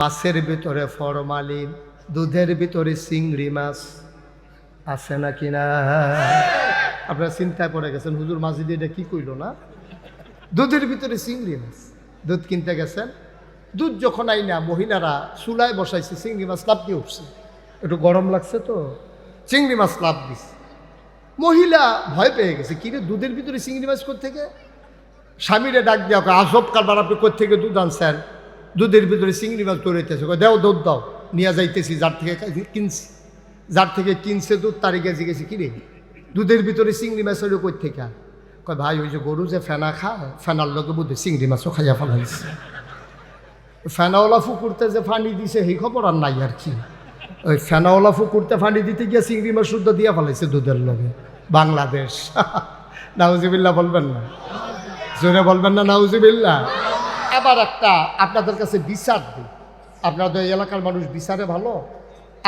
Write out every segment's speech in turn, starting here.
মাছের ভিতরে ফরমালিন, দুধের ভিতরে চিংড়ি মাছ আছে নাকি না? আপনারা চিন্তায় পড়ে গেছেন, হুজুর মাঝি দিয়ে এটা কি কইল না? দুধের ভিতরে চিংড়ি মাছ। দুধ কিনতে গেছেন, দুধ যখন আইনা মহিলারা চুলায় বসাইছে, চিংড়ি মাছ লাভ দিয়ে উঠছে, একটু গরম লাগছে তো চিংড়ি মাছ লাভ দিচ্ছে। মহিলা ভয় পেয়ে গেছে, কিরে দুধের ভিতরে চিংড়ি মাছ কোত্থেকে? স্বামীরে ডাক দেওয়া, আজব কারবার, আপনি কোত্থেকে দুধ আনছেন? দুধের ভিতরে চিংড়ি মাছ দৌড়াইতেছে, দেও দুধ দাও, নিয়ে যাইতেছি যার থেকে কিনছি। যার থেকে কিনছে দুধ তারই গেছে গেছি, কিরে দুধের ভিতরে চিংড়ি মাছ হইল কই থেকে? কয় ভাই ওই যে গরু যে ফেনা খায়, ফেনার লোকে বুধে চিংড়ি মাছও খাইয়া ফেলাইছে। ফেনাওয়ালা ফুকুরতে যে ফানি দিছে সেই খবর আর নাই আর কি। ওই ফেনাওয়ালা ফুকুরতে ফানি দিতে গিয়ে চিংড়ি মাছ শুদ্ধ দিয়া ফেলাইছে দুধের লোকে। বাংলাদেশ নাউজিবিল্লাহ বলবেন না, জোরে বলবেন না নাউজিবিল্লাহ। আবার একটা আপনাদের কাছে বিচার দিই, আপনাদের এলাকার মানুষ বিচারে ভালো,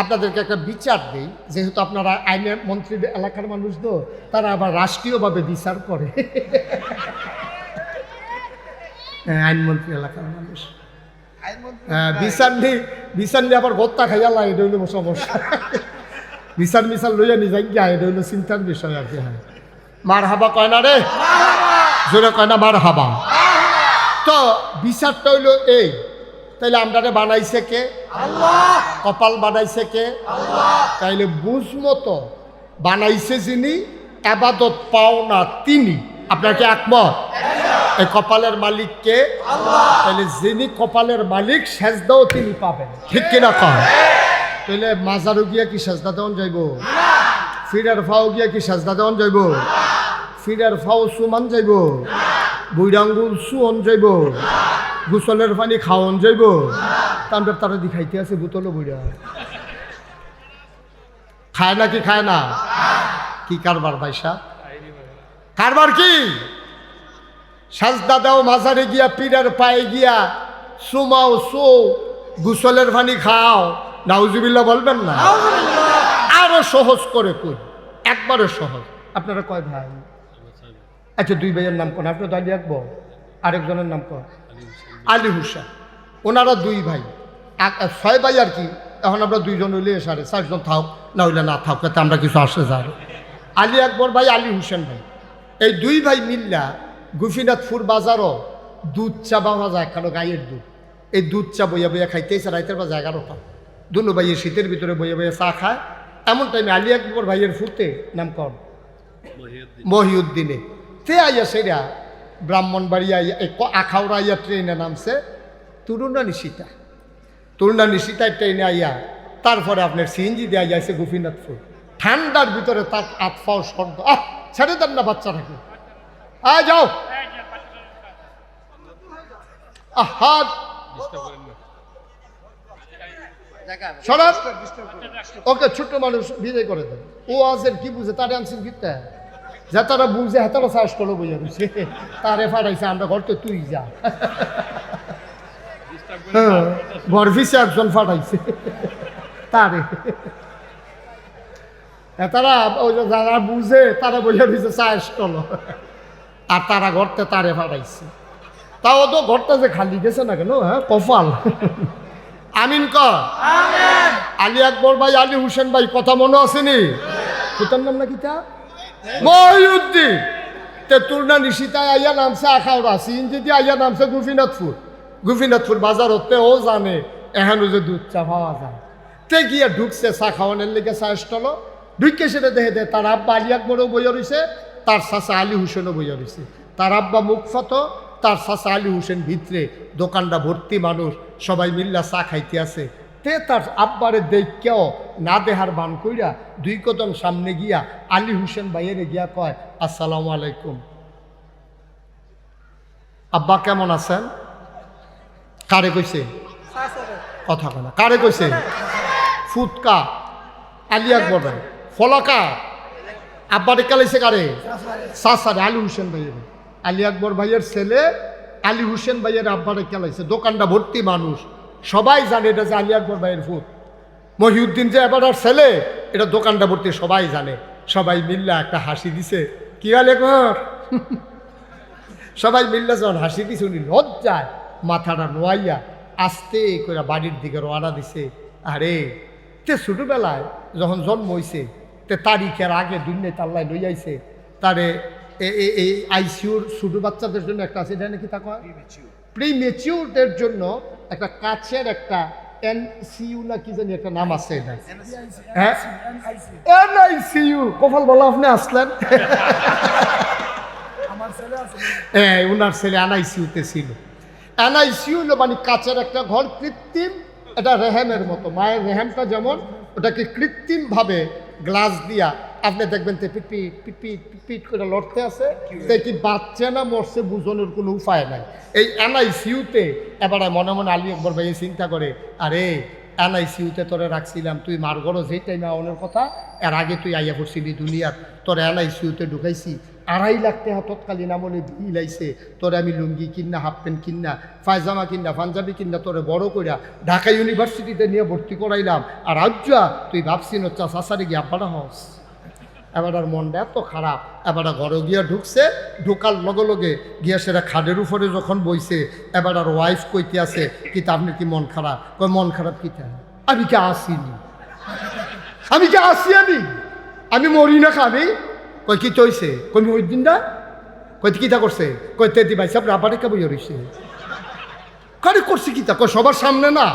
আপনাদেরকে একটা বিচার দিই। যেহেতু আপনারা আইনের মন্ত্রী এলাকার মানুষ তো, তারা আবার রাষ্ট্রীয়ভাবে বিচার করে। আইনমন্ত্রী এলাকার মানুষ বিচার নিয়ে আবার গত্তা খাইয়া লাই, এটা হইল সমস্যা। বিচার লইয়া নিজাই গিয়া, এটা হইল চিন্তার বিষয় আর কি। হ্যাঁ, মার হাবা কয় না রে, জোরে কয় না মার হাবা। তো বিচারটা হইল এই, তাইলে আমরা বানাইছে কে? আল্লাহ। কপাল বানাইছে কে? আল্লাহ। তাইলে বুঝমতো বানাইছে যিনি, আবাদত পাও না তিনি। আপনার কি একমত? এই কপালের মালিক কে? আল্লাহ। তাইলে যিনি কপালের মালিক, সেজদাও তিনি পাবেন, ঠিক কিনা কয়? তাইলে মাজারও গিয়া কি সেজদা দেওয়ান যাইব? ফিরার ফাও গিয়া কি সেজদা দেওয়ান যাইব? ফিরার ফাও সুমান যাইব? বুইরাঙ্গুল সুয়ন যাইব? গোসলের পানি খাওয়ন যাইব? তারপর তারা দেখাইতে আছে বোতলও বুড়া খায় না, কি খায় না? কি কারবার ভাইসা? কারবার কি? সাজদা দাও মাজারে গিয়া, পীরের পায়ে গিয়া সুমাও সো, গোসলের পানি খাও, নাউজুবিল্লাহ বলবেন না? আরো সহজ করে কই, একবারে সহজ। আপনারা কয় ভাই? আচ্ছা, দুই ভাইয়ের নাম কোন? আপনার দাঁড়িয়ে রাখবো, আরেকজনের নাম কোন? আলী হুসেন। ওনারা দুই ভাই, 6 ভাই আর কি। এখন আমরা 2 জন হইলে 4.5 জন থাক, না হইলে না থাক, তাতে আমরা কিছু আসে যাই। আলী আকবর ভাই, আলী হুসেন ভাই, এই 2 ভাই মিল্লা গোপীনাথপুর বাজারও দুধ চা পাওয়া যায়, কেন গাইয়ের দুধ। এই দুধ চা বইয়া বইয়া খাইতেছে রাইতের বাজে 11টা। দুনো ভাইয়ের শীতের ভিতরে বইয়া বইয়া চা খায়। এমন টাইমে আলী আকবর ভাইয়ের ফুটে নাম কর মহিউদ্দিনে, তে আইয়া সেরা ব্রাহ্মণবাড়িয়া আখাউড়া আইয়া ট্রেনে নামছে তুরুণা নিশিতায় ট্রেনে আইয়া, তারপরে আপনার সিএনজি দিয়ে আইয়াছে গোপীনাথপুর। ঠান্ডার ভিতরে তার আতফাও সর্দ, ছেড়ে দেন না বাচ্চা রাখে, যাও হাত ওকে, ছোট্ট মানুষ বিদায় করে দেন। ও আজের কি বুঝে, তারে আনছেন গীতা যা তারা বুঝে, হাতারা চাষ করলো বুঝে বুঝছে, তারে ফাটাইছে আমরা ঘরতে, তুই যা। গর্ভিসে একজন ফাটাইছে তারে, তারা যারা বুঝে তারা বইয়া দিছে চাষ করলো, আর তারা ঘরতে তারে ফাটাইছে। তাও তো ঘরটা যে খালি গেছে না কেন? হ্যাঁ, কপাল। আমিন কর। আলী আকবর ভাই, আলী হুসেন ভাই, কথা মনে আসেনি? কোথার নাম নাকি তা? মহিউদ্দিন। তুলনা নিশিতায় আইয়া নামছে আখাউড়া, সিএনজি আইয়া নামছে গোপীনাথপুর বাজার হতে। ও জানে এখানে যে দুধ চা পাওয়া যায়, তে গিয়া ঢুকছে চা খাওয়ানোর লেগে চা স্টল। ঢুকে সেটা দেখে দেয় তার আব্বা আলী আকবরও বইয়া রয়েছে, তার চাচা আলী হুসেনও বইয়া রয়েছে। তার আব্বা মুখফত, তার চাচা আলী হুসেন ভিতরে, দোকানটা ভর্তি মানুষ, সবাই মিল্লা চা খাইতে আছে। তে তার আব্বারে দেখেও না দেহার বান কইরা 2 কদম সামনে গিয়া আলী হুসেন ভাইয়ের গিয়া কয়, আসসালামু আলাইকুম আব্বা, কেমন আছেন? কারে কইছে? কথা কয় না, কারে কইছে? ফুটকা আলী আকবর ভাই। ফলাকা আব্বারে কালাইছে কারে? চাচারে, আলী হুসেন ভাইয়ের। আলী আকবর ভাইয়ের ছেলে আলী হুসেন ভাইয়ের আব্বারে খেলাইছে। দোকানটা ভর্তি মানুষ, সবাই জানে এটা যে আলী আকবর ভাইয়ের ফুট। মহিউদ্দিন যে এবার ছেলে, এটা দোকানটা ভর্তি সবাই জানে। সবাই মিল্লা একটা হাসি দিছে, কি আলী আকবর? সবাই মিল্লা যখন হাসি দিছে, উনি লজ্জায় মাথাটা নোয়াইয়া আস্তে করে বাড়ির দিকে রওনা দিছে। আরে তে ছোটবেলায় যখন জন্ম হইছে তে তারিখের আগে দুনিয়ায় তাল্লায় লই আইছে তারে এই আইসিউর ছোট বাচ্চাদের জন্য একটা আছে, এটা নাকি তা কয় প্রিমেচিউরদের জন্য একটা কাছের একটা এনসিইউ না কি জানি একটা নাম আছে, এটা হ্যাঁ এনআইসিইউ। কপাল বলা আপনি আসলেন। হ্যাঁ ওনার ছেলে এনআইসিইউতে ছিল। এনআইসিইউ মানে কাছের একটা ঘর, কৃত্রিম, এটা রেহেমের মতো, মায়ের রেহেমটা যেমন ওটাকে কৃত্রিমভাবে গ্লাস দিয়া আপনি দেখবেন তে পিটপিট পিটপিট পিটপিট করে লড়তে আছে, কি বাচ্চা না মরছে বুঝনের কোনো উপায় নাই। এই এনআইসিইউতে এবারে মনে মনে আলী আকবর ভাই চিন্তা করে, আরে এনআইসিইউতে তোরে রাখছিলাম, তুই মার গরো যেই টাইমে আওনের কথা, এর আগে তুই আইয়া পড়ছিলি দুনিয়ার, তোর এনআইসিইউতে ঢুকাইছি, 2.5 লাখ টাকা তৎকালীন আমলে বিল আইছে, তোরে আমি লুঙ্গি কিনা, হাফ প্যান্ট কিনা, পায়জামা কিনা, পাঞ্জাবি কিনা তোরে বড় কইরা ঢাকা ইউনিভার্সিটিতে নিয়ে ভর্তি করাইলাম, আর আজ্জা তুই ভাবছি নচ্চা শাসারি গিয়ে আব্বাটা হস। এবার আর মনটা এত খারাপ, এবার ঘরে গিয়া ঢুকছে, ঢোকার লগে লগে গিয়া সেটা খাটের উপরে যখন বইছে, এবার আর ওয়াইফ কইতে আছে কি তা আপনার কি মন খারাপ? কই মন খারাপ কি তা, আমি কি আসিনি, আমি কি আসি, আমি মরি না খাবি। কই কি তৈছে? কই ওই দিনটা কই কিতা করছে? কই তেদি ভাই সাহেব রাবারে কে বইয়া রইছে, কারে করছি কিতা? কই সবার সামনে না,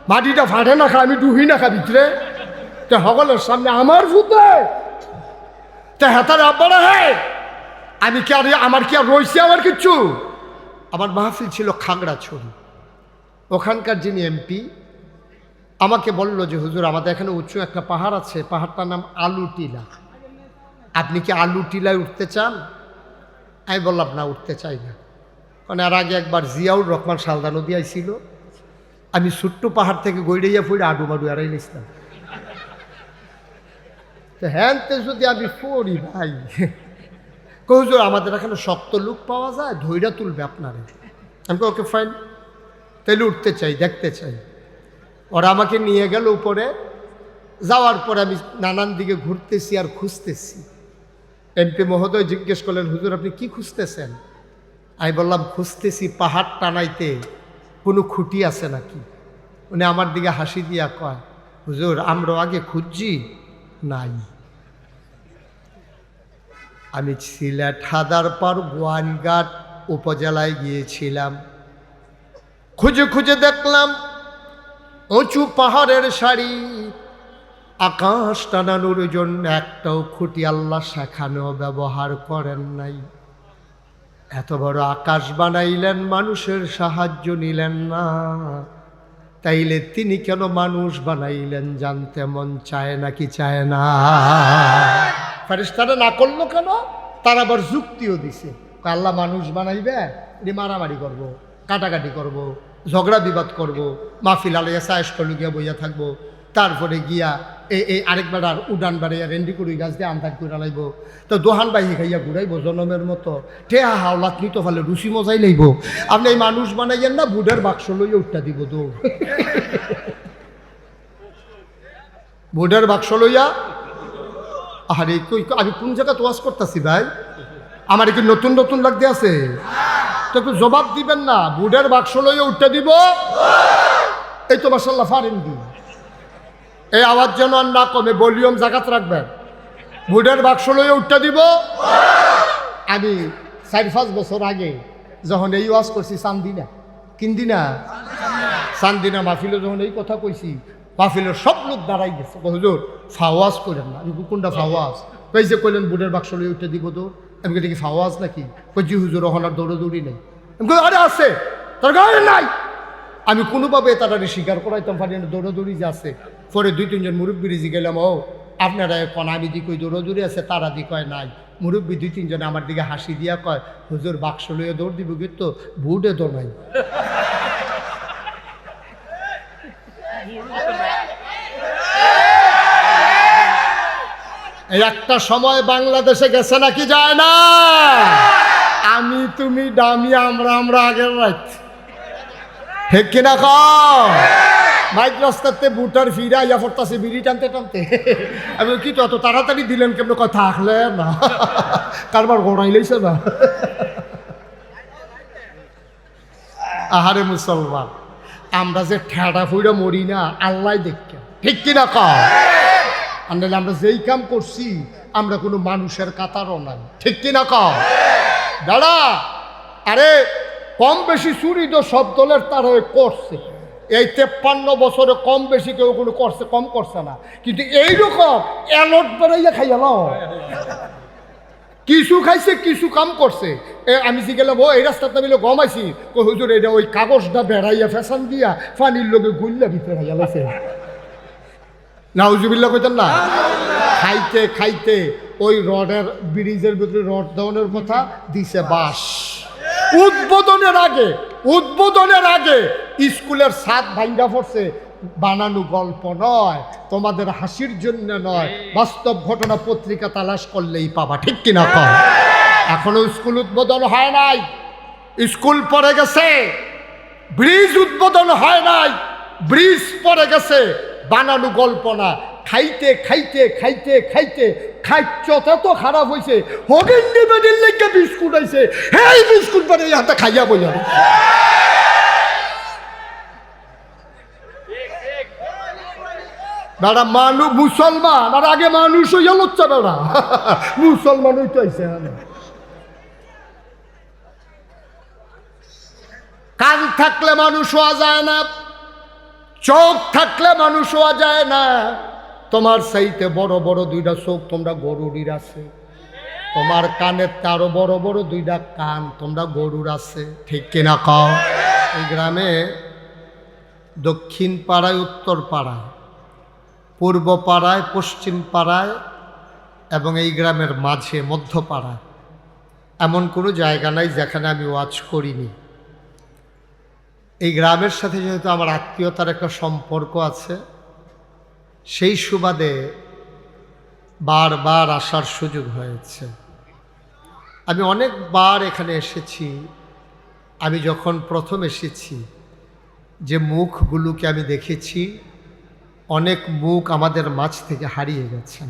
মাটিটা ফাটে না খা, আমি ডুবি না খা ভিতরে, তে সকলের সামনে আমার ভূতে তে হাতার আব্বারা। হ্যাঁ আমি কি আর আমার কি আর রইছে আমার কিচ্ছু? আমার মাহফিল ছিল খাগড়াছড়ি, ওখানকার যিনি এমপি আমাকে বলল যে হুজুর আমাদের এখানে উঁচু একটা পাহাড় আছে, পাহাড়টার নাম আলুটিলা, আপনি কি আলুটিলায় উঠতে চান? আমি বললাম না, উঠতে চাই না। কারণ এর আগে একবার জিয়াউর রহমান সালদা নদী আইছিল, আমি ছোট্ট পাহাড় থেকে গৈড়াইয়া ফুড়ে আডু মাডু এড়াই নিছিলাম। তো হ্যাঁ যদি আমি পড়ি ভাই, হুজুর আমাদের এখানে শক্ত লোক পাওয়া যায়, ধৈর্য তুলবে আপনারে। আমি ওকে ফাইন, তাইলে উঠতে চাই, দেখতে চাই। ওরা আমাকে নিয়ে গেল উপরে, যাওয়ার পরে আমি নানান দিকে ঘুরতেছি আর খুঁজতেছি। এমপি মহোদয় জিজ্ঞেস করলেন, হুজুর আপনি কি খুঁজতেছেন? আমি বললাম খুঁজতেছি পাহাড় টানাইতে কোনো খুঁটি আছে নাকি। উনি আমার দিকে হাসি দিয়া কয়, হুজুর আমরা আগে খুঁজছি, নাই। আমি সিলেট হাদারপাড় গোয়াইনঘাট উপজেলায় গিয়েছিলাম, খুঁজে খুঁজে দেখলাম উঁচু পাহাড়ের সারি, আকাশ টানানোর জন্য একটাও খুঁটি আল্লাহ সেখানেও ব্যবহার করেন নাই। এত বড় আকাশ বানাইলেন, মানুষের সাহায্য নিলেন না, তাইলে তিনি কেন মানুষ বানাইলেন জানতে মন চায় নাকি চায় না? ফেরেশতারা না করলো কেন? তারা আবার যুক্তিও দিছে, আল্লাহ মানুষ বানাইবে, মারামারি করব, কাটাকাটি করব, ঝগড়া বিবাদ করব, মাহফিল আলাইয়া সায়েস্টল গিয়া বইয়া থাকবো, তারপরে গিয়া এই আরেকবার আর উডান বাড়াইয়া রেন্ডি কুড়ি গাছ দিয়ে আন্দাজ করে লাইব, তো দোহান বাইয়ে খাইয়া ঘুরাইব জনমের মতো, ঠেহা হাওলাত নিতে ফেলে রুচি মজাই লাইব। আপনি এই মানুষ বানাইয়েন না, বুডের বাক্স লইয়া উঠটা দিব দৌড়, বুডের বাক্স লইয়া। আরে আমি কোন জায়গা তোয়াজ করতেছি ভাই, আমার কি নতুন নতুন লাগতে আছে? তো একটু জবাব দিবেন না, বুডের বাক্স লইয়া উঠটা দিব। এই তো মাশাআল্লাহ ফারেন দি, এই আওয়াজ যেন আর না কমে, ভলিউম জাগাত রাখবেন। বুডের বাক্স লইয়া উঠটা দিব। আমি 4-5 বছর আগে যখন এই ওয়াজ করছি চান্দিনা, কিন্দিনা চান্দিনা মাহফিলে যখন এই কথা কইছি, মাহফিলের সব লোক দাঁড়াই গেছে, হুজুর ফাওয়াজ করেন না। আমি কোনটা ফাওয়াজ? কই যে কইলেন বুডের বাক্স লইয়া উঠতে দিব তো। আমি কি দেখি ফাওয়াজ নাকি? কই জি হুজুর ওখানে দৌড়াদৌড়ি নেই। আমি কই আরে আছে, তার গায়ে নাই। আমি কোনোভাবে তাড়াতাড়ি স্বীকার করাইতাম পারি না দৌড়াদৌড়ি যে আছে। পরে 2-3 জন মুরব্বী জি গেলাম, ও আপনারা কন আমি দি কই দৌড়াদৌড়ি আছে, তারা দি কয় নাই। মুরব্বী 2-3 জন আমার দিকে হাসি দিয়া কয়, হুজুর বাক্স লইয়া দৌড় দিব কিন্তু বুডে তো নাই। একটা সময় বাংলাদেশে গেছে নাকি যায় না? আমি তুমি দামি আমরা আগের রাত, ঠিক কিনা কম? বাইক রাস্তাতে বুটার ফিরা ইয়া পড়তাছে বিড়ি টানতে টানতে। আমি কি তো এত তাড়াতাড়ি দিলেন কেমন কথা থাকলে না, কারবার গড়াই লইছে না। আহারে মুসলমান, আমরা যে ঠেড়া ফুইরা মরি না আল্লাহ দেখে, ঠিক কিনা কও? আনলে আমরা যেই কাম করছি আমরা কোনো মানুষের কাতারও নাই, ঠিক কিনা কও? দাদা আরে কম বেশি চুরি তো সব দলের তারা করছে, এই 53 বছরে কম বেশি কেউ কোনো করছে, কম করছে না, কিন্তু এইরকম এলট বেড়াইয়া খাইয়া নাও, কিছু খাইছে কিছু কাম করছে। আমি গেলাম ও এই রাস্তাতে মিলে গমাইছি, হুজুর এটা ওই কাগজটা বেড়াইয়া ফ্যাশন দিয়া পানির লোকে গুল্লা ভিতরে খাইয়া লাগছে। নাউজুবিল্লাহ কইতেন না? খাইতে খাইতে ওই রডের ব্রিজের ভিতরে রড দেওয়ানোর কথা দিছে বাস। উদ্বোধনের আগে স্কুলের ছাদ ভাঙ্গা পড়ছে। বানানো গল্প নয়, তোমাদের হাসির জন্য নয়, বাস্তব ঘটনা পত্রিকা তালাশ করলেই পাবা, ঠিক কিনা কও? এখনো স্কুল উদ্বোধন হয় নাই, স্কুল পড়ে গেছে। ব্রিজ উদ্বোধন হয় নাই, ব্রিজ পড়ে গেছে। বানানো গল্প না। খাইতে খাইতে খাইতে খাইতে খাইতে তো খারাপ হয়েছে, হগিন্দি বেডির লেগে বিস্কুট আইছে, এই বিস্কুট পরে হাতে খাইয়া বলে বেড়া মানুষ মুসলমান, আর আগে মানুষ হইয়া লচ্ছা বেড়া মুসলমান হইতে আইছে। কান থাকলে মানুষ হওয়া যায় না, চোখ থাকলে মানুষ হওয়া যায় না। তোমার চাইতে বড় বড় দুইটা চোখ তোমরা গরুরির আছে, তোমার কানের আরো বড় বড় দুইটা কান তোমরা গরুর আছে, ঠিক কিনা কও? এই গ্রামে দক্ষিণ পাড়ায়, উত্তর পাড়ায়, পূর্ব পাড়ায়, পশ্চিম পাড়ায় এবং এই গ্রামের মাঝে মধ্যপাড়ায় এমন কোনো জায়গা নাই যেখানে আমি ওয়াজ করিনি। এই গ্রামের সাথে যেহেতু আমার আত্মীয়তার একটা সম্পর্ক আছে, সেই সুবাদে বারবার আসার সুযোগ হয়েছে। আমি অনেকবার এখানে এসেছি। আমি যখন প্রথম এসেছি যে মুখগুলোকে আমি দেখেছি, অনেক মুখ আমাদের মাঝ থেকে হারিয়ে গেছেন।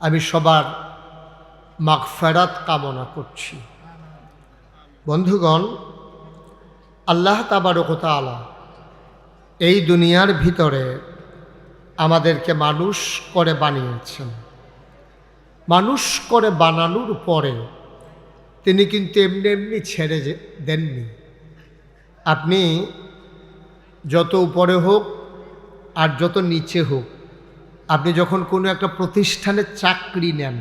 আমি সবার মাগফিরাত কামনা করছি। বন্ধুগণ, আল্লাহ তাবারক ওয়া তাআলা এই দুনিয়ার ভিতরে আমাদেরকে মানুষ করে বানিয়েছেন। মানুষ করে বানানোর পরে তিনি কিন্তু এমনি এমনি ছেড়ে দেননি। আপনি যত উপরে হোক আর যত নিচে হোক, আপনি যখন কোনো একটা প্রতিষ্ঠানে চাকরি নেন,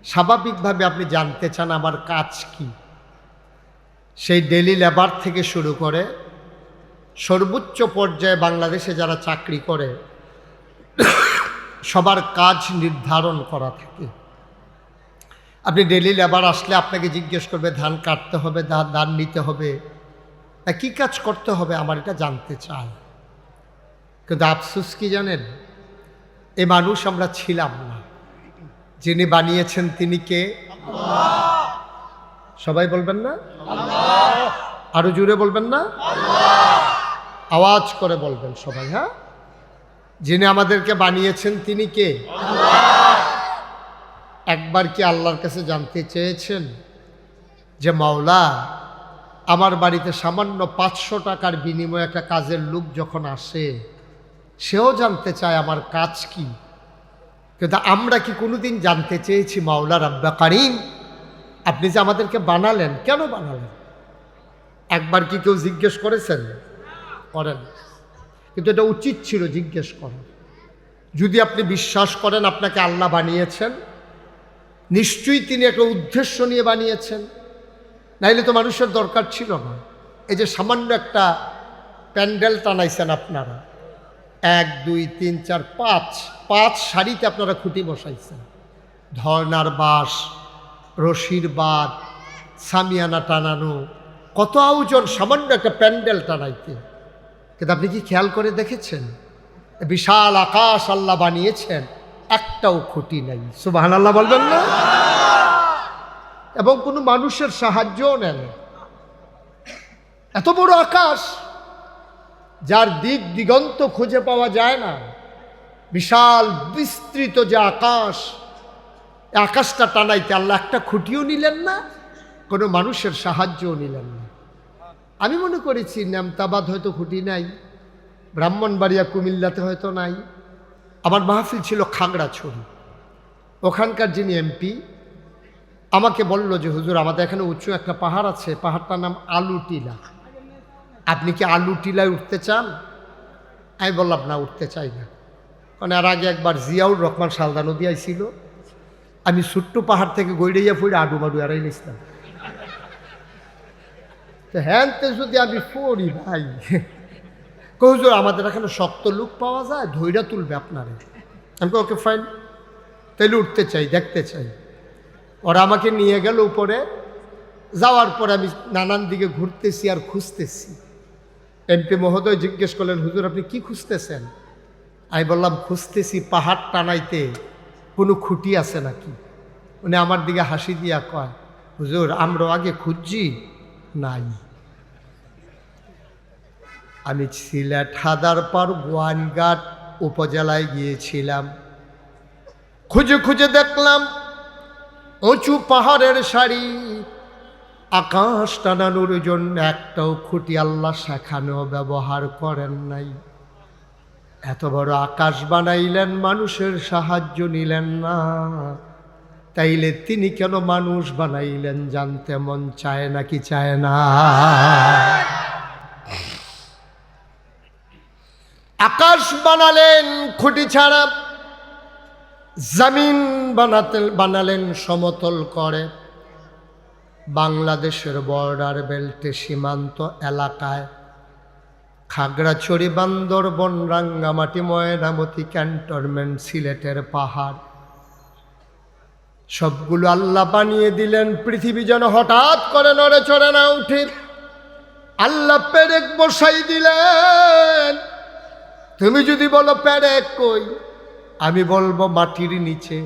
স্বাভাবিকভাবে আপনি জানতে চান আমার কাজ কি। সেই ডেলি লেবার থেকে শুরু করে সর্বোচ্চ পর্যায়ে বাংলাদেশে যারা চাকরি করে সবার কাজ নির্ধারণ করা থাকে। আপনি ডেলি লেবার আসলে আপনাকে জিজ্ঞেস করবে ধান কাটতে হবে, ধান নিতে হবে, কী কাজ করতে হবে, আমার এটা জানতে চাই। কিন্তু আফসোস কি জানেন, এ মানুষ আমরা ছিলাম না। যিনি বানিয়েছেন তিনি কে? আল্লাহ। সবাই বলবেন না আল্লাহ? আরো জোরে বলবেন না আল্লাহ? আওয়াজ করে বলবেন সবাই। হ্যাঁ, যিনি আমাদেরকে বানিয়েছেন তিনি কে? আল্লাহ। একবার কি আল্লাহর কাছে জানতে চেয়েছেন যে মাওলা, আমার বাড়িতে সামান্য 500 টাকার বিনিময়ে একটা কাজের লোক যখন আসে, সেও জানতে চায় আমার কাজ কি? কিন্তু আমরা কি কোনোদিন জানতে চেয়েছি মাওলা রাব্বা কারীম, আপনি যে আমাদেরকে বানালেন, কেন বানালেন? একবার কি কেউ জিজ্ঞেস করেছেন? করেন। কিন্তু এটা উচিত ছিল জিজ্ঞেস করা। যদি আপনি বিশ্বাস করেন আপনাকে আল্লাহ বানিয়েছেন, নিশ্চয়ই তিনি একটা উদ্দেশ্য নিয়ে বানিয়েছেন, নাইলে তো মানুষের দরকার ছিল না। এই যে সামান্য একটা প্যান্ডেল টানাইছেন আপনারা, 1 2 3 4 5 সারিতে আপনারা খুঁটি বসাইছেন, ধর্নার বাঁশ, রশির বাঁধ, সামিয়ানা টানানো, কত আয়োজন সামান্য একটা প্যান্ডেল টানাইতে। কিন্তু আপনি কি খেয়াল করে দেখেছেন বিশাল আকাশ আল্লাহ বানিয়েছেন, একটাও খুঁটি নাই? সুবহানাল্লাহ বলবেন না? এবং কোনো মানুষের সাহায্যও নেন। এত বড় আকাশ, যার দিক দিগন্ত খুঁজে পাওয়া যায় না, বিশাল বিস্তৃত যে আকাশ, আকাশটা টানাইতে আল্লাহ একটা খুঁটিও নিলেন না, কোনো মানুষের সাহায্যও নিলেন না। আমি মনে করেছি নেমতাবাদ হয়তো খুঁটি নাই, ব্রাহ্মণবাড়িয়া কুমিল্লাতে হয়তো নাই। আমার মাহফিল ছিল খাগড়াছড়ি। ওখানকার যিনি এমপি আমাকে বলল যে হুজুর আমাদের এখানে উঁচু একটা পাহাড় আছে, পাহাড়টার নাম আলু টিলা, আপনি কি আলু টিলায় উঠতে চান? আমি বললাম না, উঠতে চাই না। কারণ এর আগে একবার জিয়াউর রহমান সালদা নদী আইছিল, আমি ছোট্ট পাহাড় থেকে গৈড়াইয়া ফুড়ে আডু মাডু এড়াই নিছিলাম। তো হ্যানতে যদি আমি পড়ি ভাই, হুজুর আমাদের এখানে শক্ত লোক পাওয়া যায়, ধৈর্য তুলবে আপনারে। আমি ওকে ফাইন, তাইলে উঠতে চাই, দেখতে চাই। ওরা আমাকে নিয়ে গেল উপরে। যাওয়ার পরে আমি নানান দিকে ঘুরতেছি আর খুঁজতেছি। এমপি মহোদয় জিজ্ঞেস করলেন, হুজুর আপনি কি খুঁজতেছেন? আমি বললাম খুঁজতেছি পাহাড় টানাইতে কোনো খুঁটি আছে নাকি। উনি আমার দিকে হাসি দিয়া কয়, হুজুর আমরা আগে খুঁজছি, নাই। আমি সিলেট হাদারপার গোয়াইনঘাট উপজেলায় গিয়েছিলাম। খুঁজে খুঁজে দেখলাম উঁচু পাহাড়ের সারি, আকাশ টানানোর জন্য একটাও খুঁটি আল্লাহ সেখানেও ব্যবহার করেন নাই। এত বড় আকাশ বানাইলেন, মানুষের সাহায্য নিলেন না, তাইলে তিনি কেন মানুষ বানাইলেন জানতে মন চায় নাকি চায় না? আকাশ বানালেন খুঁটি ছাড়া, জমিন বানালেন সমতল করে। বাংলাদেশের বর্ডার বেল্টে সীমান্ত এলাকায় খাগড়াছড়ি, বান্দরবন, রাঙ্গামাটি, ময়নামতি, ক্যান্টনমেন্ট, সিলেটের পাহাড় সবগুলো আল্লাহ বানিয়ে দিলেন পৃথিবী যেন হঠাৎ করে নড়ে চড়ে না উঠে। আল্লাহ পেরেক বসাই দিলেন। তুমি যদি বলো পেরেক কই, আমি বলবো মাটির নিচে।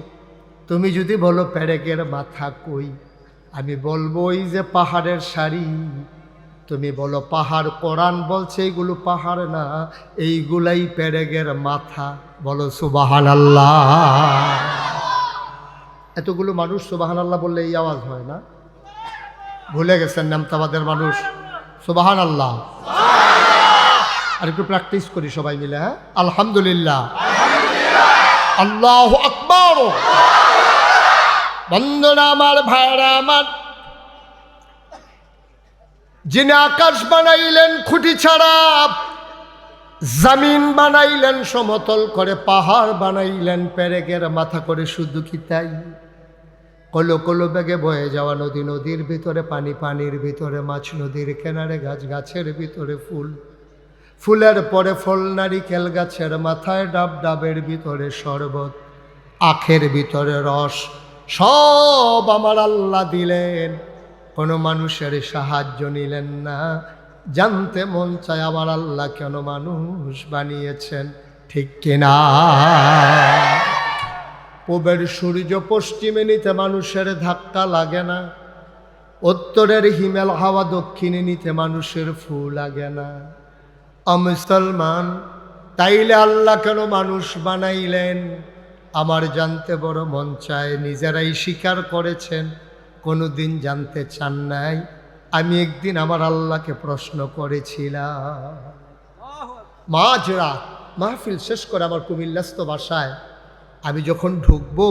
তুমি যদি বলো পেরেকের মাথা কই, আমি বলবো ওই যে পাহাড়ের সারি। তুমি বলো পাহাড়, কোরআন বলছে এইগুলো পাহাড় না, এইগুলাই পেরেকের মাথা। বলো সুবহানাল্লাহ। এতগুলো মানুষ সুবহানাল্লাহ বললে এই আওয়াজ হয় না? ভুলে গেছেন নেমতাবাদের মানুষ? সুবহানাল্লাহ। আর একটু প্র্যাকটিস করি সবাই মিলে। হ্যাঁ, আলহামদুলিল্লাহ, আল্লাহু আকবার। বন্ধুরা আমার, ভাইরা আমার, যিনি আকাশ বানাইলেন খুঁটি ছাড়া, জমিন বানাইলেন সমতল করে, পাহাড় বানাইলেন পেরেকের মাথা করে, শুধু কি তাই? কলো কলো বেগে বয়ে যাওয়া নদী, নদীর ভিতরে পানি, পানির ভিতরে মাছ, নদীর কিনারে গাছ, গাছের ভিতরে ফুল, ফুলের পরে ফল, নারিকেল গাছের মাথায় ডাব, ডাবের ভিতরে শরবত, আখের ভিতরে রস, সব আমার আল্লাহ দিলেন। কোনো মানুষের সাহায্য নিলেন না। জানতে মন চায় আমার আল্লাহ কেন মানুষ বানিয়েছেন, ঠিক কিনা? পূবের সূর্য পশ্চিমে নিতে মানুষের ধাক্কা লাগে না, উত্তরের হিমেল হাওয়া দক্ষিণে নিতে মানুষের ফু লাগে না। মুসলমান, তাইলে আল্লাহ কেন মানুষ বানাইলেন? আমার জানতে বড় মন চায়। নিজেরাই স্বীকার করেছেন, কোনোদিন জানতে চান নাই। আমি একদিন আমার আল্লাহকে প্রশ্ন করেছিলাম। মাঝরাত মাহফিল শেষ করে আমার কুমিল্লাস্থ বাসায় আমি যখন ঢুকবো,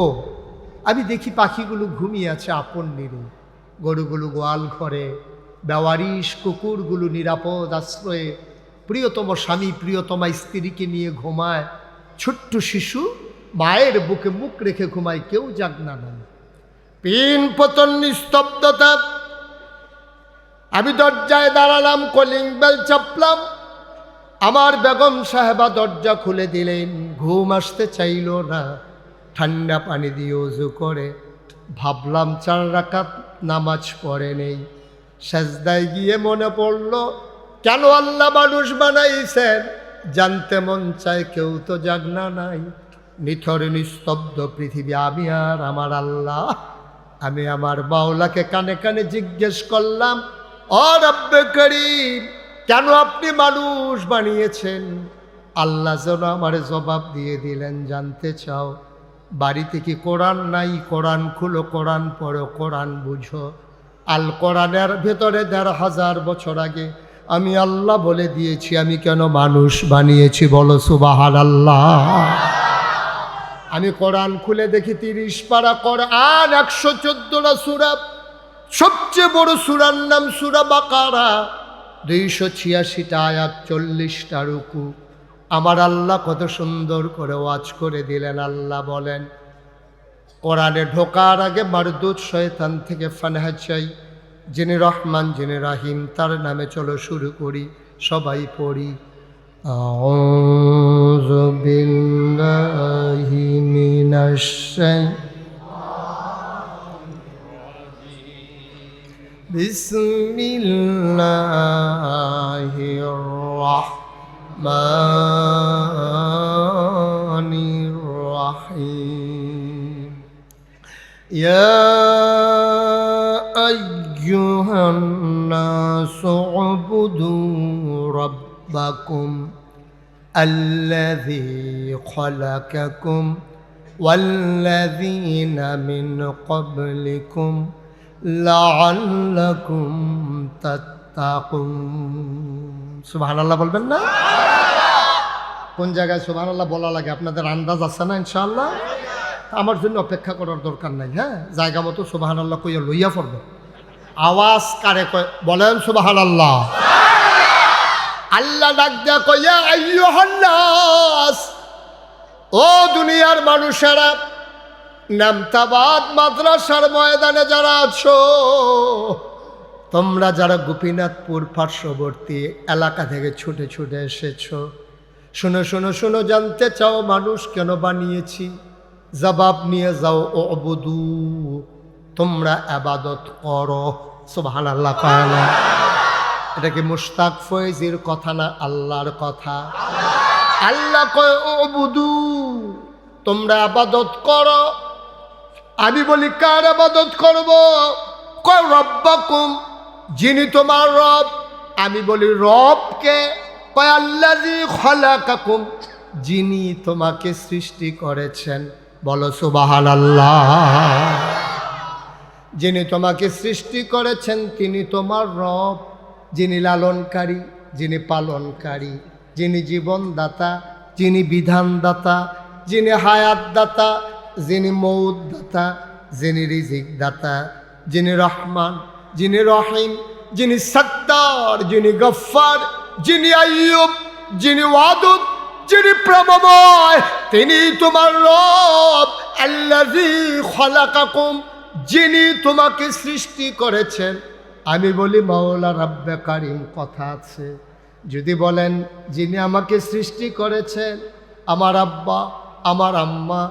আমি দেখি পাখিগুলো ঘুমিয়ে আছে আপন নিরে, গরুগুলো গোয়াল ঘরে, বেওয়ারিশ কুকুরগুলো নিরাপদ আশ্রয়ে প্রিয়তম স্বামী প্রিয়তমা স্ত্রীকে নিয়ে ঘুমায়। ছোট্ট শিশু মায়ের বুকে মুখ রেখে ঘুমায়, কেউ জাগনা নাই, পিন পতন নিস্তব্ধতা। আমি দরজায় দাঁড়ালাম, কলিং বেল চাপলাম। আমার বেগম সাহেবা দরজা খুলে দিলেন। ঘুম আসতে চাইল না, ঠান্ডা পানি দিয়ে ওযু করে ভাবলাম 4 রাকাত নামাজ পড়ে নেই। সেজদায় গিয়ে মনে পড়ল, কেন আল্লাহ মানুষ বানাইছেন? জানতে মন চায়, কেউ তো জাগনা নাই। নিথর নিস্তব্ধ পৃথিবী, আমি আর আমার আল্লাহ। আমি আমার মাওলাকে কানে কানে জিজ্ঞেস করলাম, ও রব্বে করিম, কেন আপনি মানুষ বানিয়েছেন? আল্লাহ যেন আমার জবাব দিয়ে দিলেন, জানতে চাও? বাড়িতে কি কোরআন নাই? কোরআন খুলো, কোরআন পড়ো, কোরআন বুঝো। আল কোরআনের ভেতরে 1500 বছর আগে আমি আল্লাহ বলে দিয়েছি, আমি কেন মানুষ বানিয়েছি বলো সুবহানাল্লাহ। আমি কোরআন খুলে দেখি 30 পারা কোরআন, 114টা সূরা, সবচেয়ে বড় সূরার নাম সূরা বাকারা, 286টা আয়াত, 40টা রুকু। আমার আল্লাহ কত সুন্দর করে ওয়াজ করে দিলেন। আল্লাহ বলেন, কোরআনে ঢোকার আগে মারদুদ শয়তান থেকে ফানাহ চাই। যিনি রহমান, যিনি রাহিম, তার নামে চলো শুরু করি, সবাই পড়ি। আউযু বিল্লাহি মিনাশ বিসমিল্লাহির রাহমানির রাহিম। ইয়া আইয়ুহান নাসু উবুদু রাব্বাকুম আল্লাযী খালাকাকুম ওয়াল্লাযীনা মিন ক্বাবলিকুম লাআল্লাকুম তাত্তাকুন। সুবহানাল্লাহ বলবেন না? কোন জায়গায় সুবহানাল্লাহ বলা লাগে আপনাদের আন্দাজ আছে না? ইনশাআল্লাহ আমার জন্য অপেক্ষা করার দরকার নাই। হ্যাঁ, জায়গা মতো সুবহানাল্লাহ কইয়া লইয়া পড়বে। আওয়াজ কারে কয় বলেন সুবহানাল্লাহ। আল্লাহ ডাক দেয়া কইয়া আইয়ুহান নাস, ও দুনিয়ার মানুষেরা, নামতাবাদ মাদ্রাসার ময়দানে যারা আছো, তোমরা যারা গোপীনাথপুর পার্শ্ববর্তী এলাকা থেকে ছুটে ছুটে এসেছো, শোনো শোনো শোনো, জানতে চাও মানুষ কেন বানিয়েছি? জবাব নিয়ে যাও, ও অবুদু, তোমরা ইবাদত করো। সুবহানাল্লাহ। এটা কি মুশতাক ফয়েজির কথা না আল্লাহর কথা? আল্লাহ কয় ও অবুদু, তোমরা ইবাদত করো। আমি বলি কার ইবাদত করব? কয় রব্বাকুম, যিনি তোমার রব। আমি বলি রবকে? কয় আল্লাযী খালাকাকুম, যিনি তোমাকে সৃষ্টি করেছেন। বলো সুবহানাল্লাহ। যিনি তোমাকে সৃষ্টি করেছেন তিনি তোমার রব, যিনি লালনকারী, যিনি পালনকারী, যিনি জীবনদাতা, যিনি বিধানদাতা, যিনি হায়াতদাতা, যিনি মৌতদাতা, যিনি রিজিক দাতা, যিনি রহমান, যিনি রহিম, যিনি সত্তার, যিনি গফফার, যিনি আইয়ুব, যিনি ওয়াদুদ, যিনি প্রেমময়, তিনি তোমার রব। আল্লাযী খালাকাকুম, যিনি তোমাকে সৃষ্টি করেছেন। আমি বলি মাওলা রাব্বে কারিম কথা আছে। যদি বলেন যিনি আমাকে সৃষ্টি করেছেন, আমার আব্বা আমার আম্মা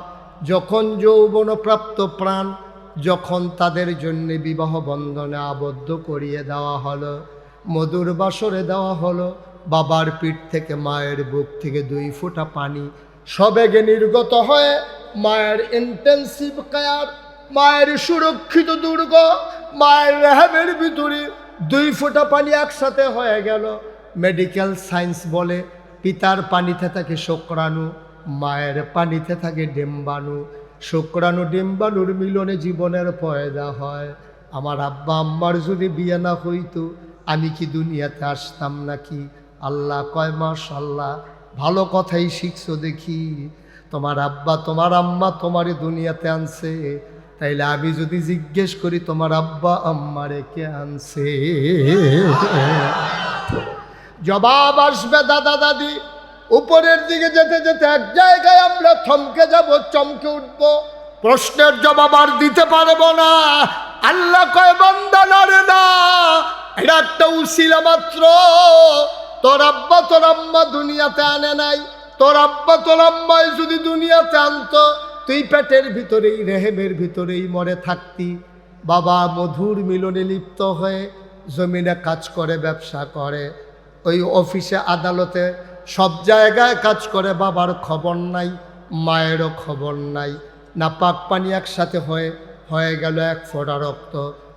যখন যৌবনপ্রাপ্ত প্রাণ, যখন তাদের জন্য বিবাহ বন্ধনে আবদ্ধ করিয়ে দেওয়া হলো, মধুর বাসরে দেওয়া হলো, বাবার পিঠ থেকে মায়ের বুক থেকে 2 ফোঁটা পানি সবেগে নির্গত হয়ে মায়ের ইন্টেন্সিভ কেয়ার, মায়ের সুরক্ষিত দুর্গ, মায়ের রেহামের ভিতরে 2 ফোঁটা পানি একসাথে হয়ে গেল। মেডিকেল সায়েন্স বলে পিতার পানিতে থাকে শুক্রাণু, মায়ের পানিতে থাকে ডিম্বাণু। শুক্রাণু ডিম্বাণুর মিলনে জীবনের পয়দা হয়। আমার আব্বা আম্মার যদি বিয়ে না হইতো আমি কি দুনিয়াতে আসতাম নাকি? আল্লাহ কয় মাশাআল্লাহ, ভালো কথাই শিখছো দেখি। তোমার আব্বা তোমার আম্মা তোমারে দুনিয়াতে আনছে, তাইলে আমি যদি জিজ্ঞেস করি তোমার আব্বা আম্মারে কে আনছে, জবাব আসবে দাদা দাদি। উপরের দিকে যেতে যেতে এক জায়গায় আমরা থমকে যাব, চমকে উঠব, প্রশ্নের জবাব আর দিতে পারবো না। আল্লাহ কয় বান্দা না রে না, এটা একটা উসিলা মাত্র। তোর আব্বা তোর আম্মা দুনিয়াতে আনে নাই। তোর আব্বা তোর আম্মায় যদি দুনিয়াতে আনতো, তুই পেটের ভিতরেই রেহেমের ভিতরেই মরে থাকতি। বাবা মধুর মিলনে লিপ্ত হয়ে জমিনে কাজ করে, ব্যবসা করে, ওই অফিসে আদালতে সব জায়গায় কাজ করে। বাবার খবর নাই, মায়েরও খবর নাই। নাপাক পানি একসাথে হয়ে গেল 1 ফোঁটা রক্ত,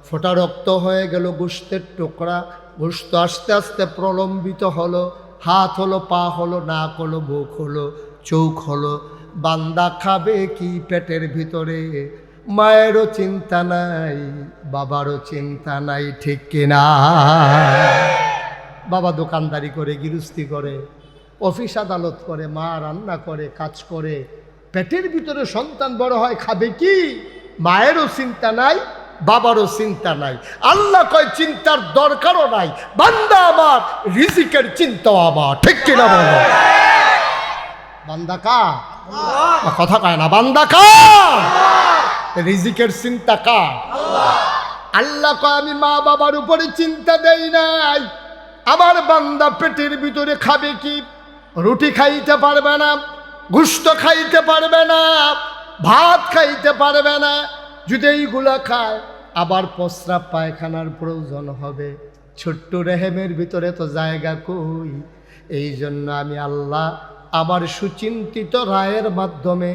ফোঁটা রক্ত হয়ে গেল গোশতের টুকরা। গোশত আস্তে আস্তে প্রলম্বিত হলো, হাত হলো, পা হলো, নাক হলো, মুখ হলো, চোখ হলো। বান্দা খাবে কি পেটের ভিতরে? মায়েরও চিন্তা নাই, বাবারও চিন্তা নাই, ঠিক কিনা? বাবা দোকানদারি করে, গৃহস্থী করে, অফিস আদালত করে, মা রান্না করে, কাজ করে, পেটের ভিতরে সন্তান বড় হয়, খাবে কি? মায়েরও চিন্তা নাই, বাবারও চিন্তা নাই। আল্লাহ কয় চিন্তার দরকারও নাই, বান্দা আমার, রিজিকের চিন্তাও আমার। ঠিক কিনা বলো? বান্দা কার? কথা কয় না, বান্দা কার? রিজিকের চিন্তা কার? আল্লাহ কয় আমি মা বাবার উপরে চিন্তা দেই নাই। আমার বান্দা পেটের ভিতরে খাবে কি? রুটি খাইতে পারবে না, গোশত খাইতে পারবে না, ভাত খাইতে পারবে না। যদি এইগুলা খায় আবার প্রস্রাব পায়খানার প্রয়োজন হবে, ছোট্ট রেহেমের ভিতরে তো জায়গা কই। এই জন্য আমি আল্লাহ আমার সুচিন্তিত রায়ের মাধ্যমে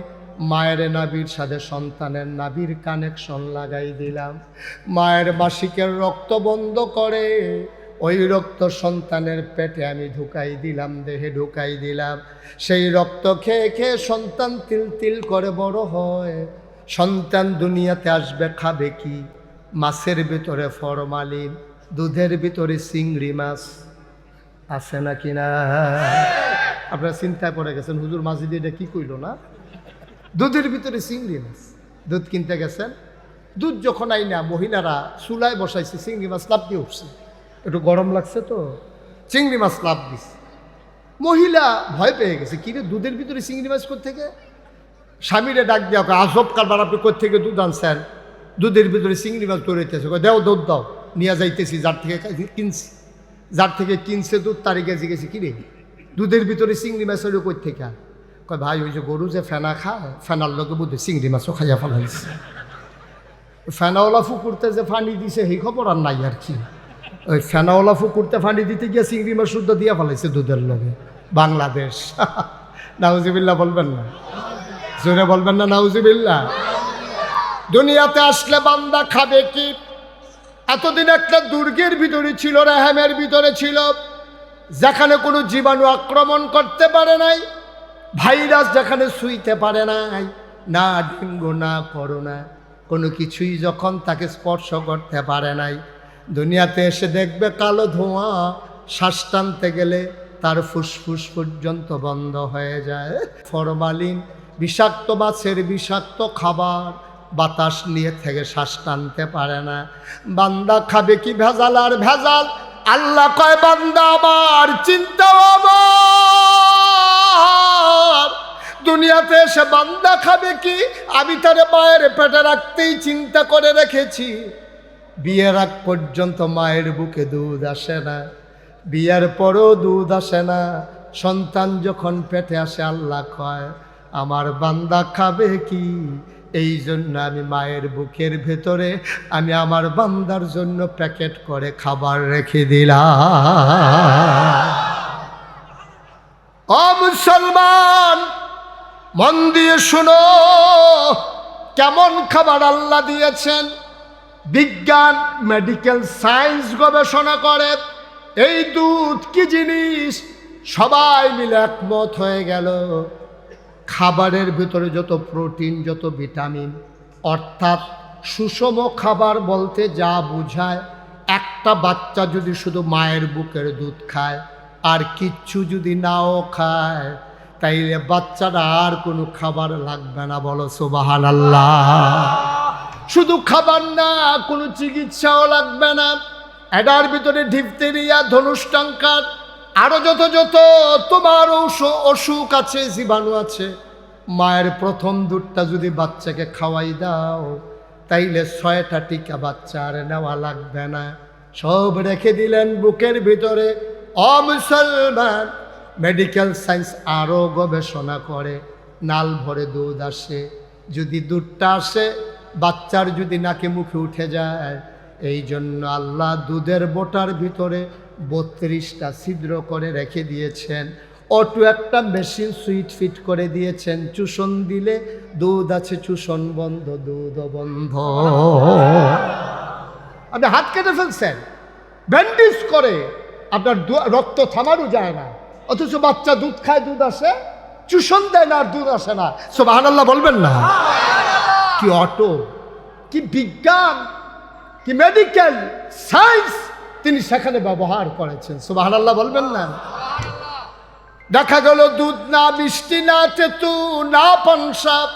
মায়ের নাভির সাথে সন্তানের নাভির কানেকশন লাগাই দিলাম। মায়ের মাসিকের রক্ত বন্ধ করে ওই রক্ত সন্তানের পেটে আমি ঢুকাই দিলাম, দেহে ঢুকাই দিলাম। সেই রক্ত খেয়ে খেয়ে সন্তান তিল তিল করে বড় হয়। সন্তান দুনিয়াতে আসবে, খাবে কি? মাছের ভিতরে ফরমালিন, দুধের ভিতরে চিংড়ি মাছ। আছে নাকি না? আপনারা চিন্তায় পড়ে গেছেন, হুজুর মাঝিদি এটা কি কইল না? দুধের ভিতরে চিংড়ি মাছ। দুধ কিনতে গেছেন, দুধ যখন আইনা মহিলারা চুলায় বসাইছে, চিংড়ি মাছ লাভ দিয়ে উঠছে। একটু গরম লাগছে তো চিংড়ি মাছ লাভ দিচ্ছে। মহিলা ভয় পেয়ে গেছে, কিরে দুধের ভিতরে চিংড়ি মাছ কোত্থেকে? স্বামীরে ডাক দেওয়া, আজব কারবার, আপনি কোত্থেকে দুধ আনছেন? দুধের ভিতরে চিংড়ি মাছ দৌড়াইতেছে। দেও দুধ দাও, নিয়ে যাইতেছি যার থেকে কিনছি। যার থেকে কিনছে দুধ তারই গেছে গেছি, কিরে দুধের ভিতরে চিংড়ি মাছ হলো কোত্থেকে? কয় ভাই ওই যে গরু যে ফেনা খায়, ফেনার লোকে বুঝে চিংড়ি মাছও খাইয়া ফেলাইছে। ফেনাওয়ালা ফুকুরতে যে পানি দিছে সেই খবর আর নাই আর কি। ওই ফেনাওয়ালা ফুকুরতে পানি দিতে গিয়ে চিংড়ি মাছ শুদ্ধ দিয়ে ফেলাইছে দুধের লগে। বাংলাদেশ। নাউজুবিল্লাহ বলবেন না? জোরে বলবেন না নাউজুবিল্লাহ? দুনিয়াতে আসলে বান্দা খাবে কি? এতদিন একটা দুর্গের ভিতরে ছিল, রেহেমের ভিতরে ছিল, যেখানে কোনো জীবাণু আক্রমণ করতে পারে নাই, ভাইরাস যেখানে ছুঁইতে পারে নাই, না ডেঙ্গু না করোনা, কোনো কিছুই যখন তাকে স্পর্শ করতে পারে নাই। দুনিয়াতে এসে দেখবে কালো ধোঁয়া, শ্বাস টানতে গেলে তার ফুসফুস পর্যন্ত বন্ধ হয়ে যায়। ফরমালিন, বিষাক্ত মাছের বিষাক্ত খাবার, বাতাস নিয়ে থেকে শ্বাস টানতে পারে না। বান্দা খাবে কি? ভেজাল আর ভেজাল। আল্লাহ কয় বান্দা আমার, চিন্তা আমার। দুনিয়াতে এসে বান্দা খাবে কি? আমি তার মায়ের পেটে রাখতেই চিন্তা করে রেখেছি। বিয়ের আগ পর্যন্ত মায়ের বুকে দুধ আসে না, বিয়ের পরেও দুধ আসে না। সন্তান যখন পেটে আসে আল্লাহ কয় আমার বান্দা খাবে কি? এই জন্য আমি মায়ের বুকের ভেতরে আমি আমার বান্দার জন্য প্যাকেট করে খাবার রেখে দিলাম। ও মুসলমান, মন দিয়ে শুনো, কেমন খাবার আল্লাহ দিয়েছেন। বিজ্ঞান, মেডিকেল সায়েন্স গবেষণা করে এই দুধ কি জিনিস, সবাই মিলে একমত হয়ে গেল। খাবারের ভিতরে যত প্রোটিন, যত ভিটামিন, অর্থাৎ সুষম খাবার বলতে যা বোঝায়, একটা বাচ্চা যদি শুধু মায়ের বুকের দুধ খায় আর কিচ্ছু যদি নাও খায়, তাইলে বাচ্চাটা আর কোনো খাবার লাগবে না। বলো সুবহানাল্লাহ। শুধু খাবার না, কোনো চিকিৎসাও লাগবে না। এটার ভিতরে ডিপথেরিয়া, ধনুষ্টঙ্কার, আরো যত যত তোমার অসুখ আছে, জীবাণু আছে, মায়ের প্রথম দুধটা যদি বাচ্চাকে খাওয়াই দাও, তাইলে 6টা টিকা বাচ্চা আর নেওয়া লাগবে না, সব রেখে দিলেন বুকের ভিতরে। মুসলমান, মেডিকেল সায়েন্স আরও গবেষণা করে, নাল ভরে দুধ আসে, যদি দুধটা আসে বাচ্চার যদি নাকে মুখে উঠে যায়, এই জন্য আল্লাহ দুধের বোটার ভিতরে 32টা ছিদ্র করে রেখে দিয়েছেন। অটো একটা মেশিন সুইচ ফিট করে দিয়েছেন, চুষণ দিলে দুধ আছে, চুষণ বন্ধ দুধ বন্ধ। আপনি হাত কেটে ফেলছেন, ব্যান্ডেজ করে, আপনার রক্ত থামানো যায় না, অথচ বাচ্চা দুধ খায়, দুধ আসে, চুষণ দেয় না আর দুধ আসে না। সুবহানাল্লাহ বলবেন না? কি অটো, কি বিজ্ঞান, কি মেডিকেল সায়েন্স, তিনি সেখানে ব্যবহার করেছেন। সুবহানাল্লাহ বলবেন না? দেখা গেল দুধ না, মিষ্টি না, তেতু না, পানসাপ,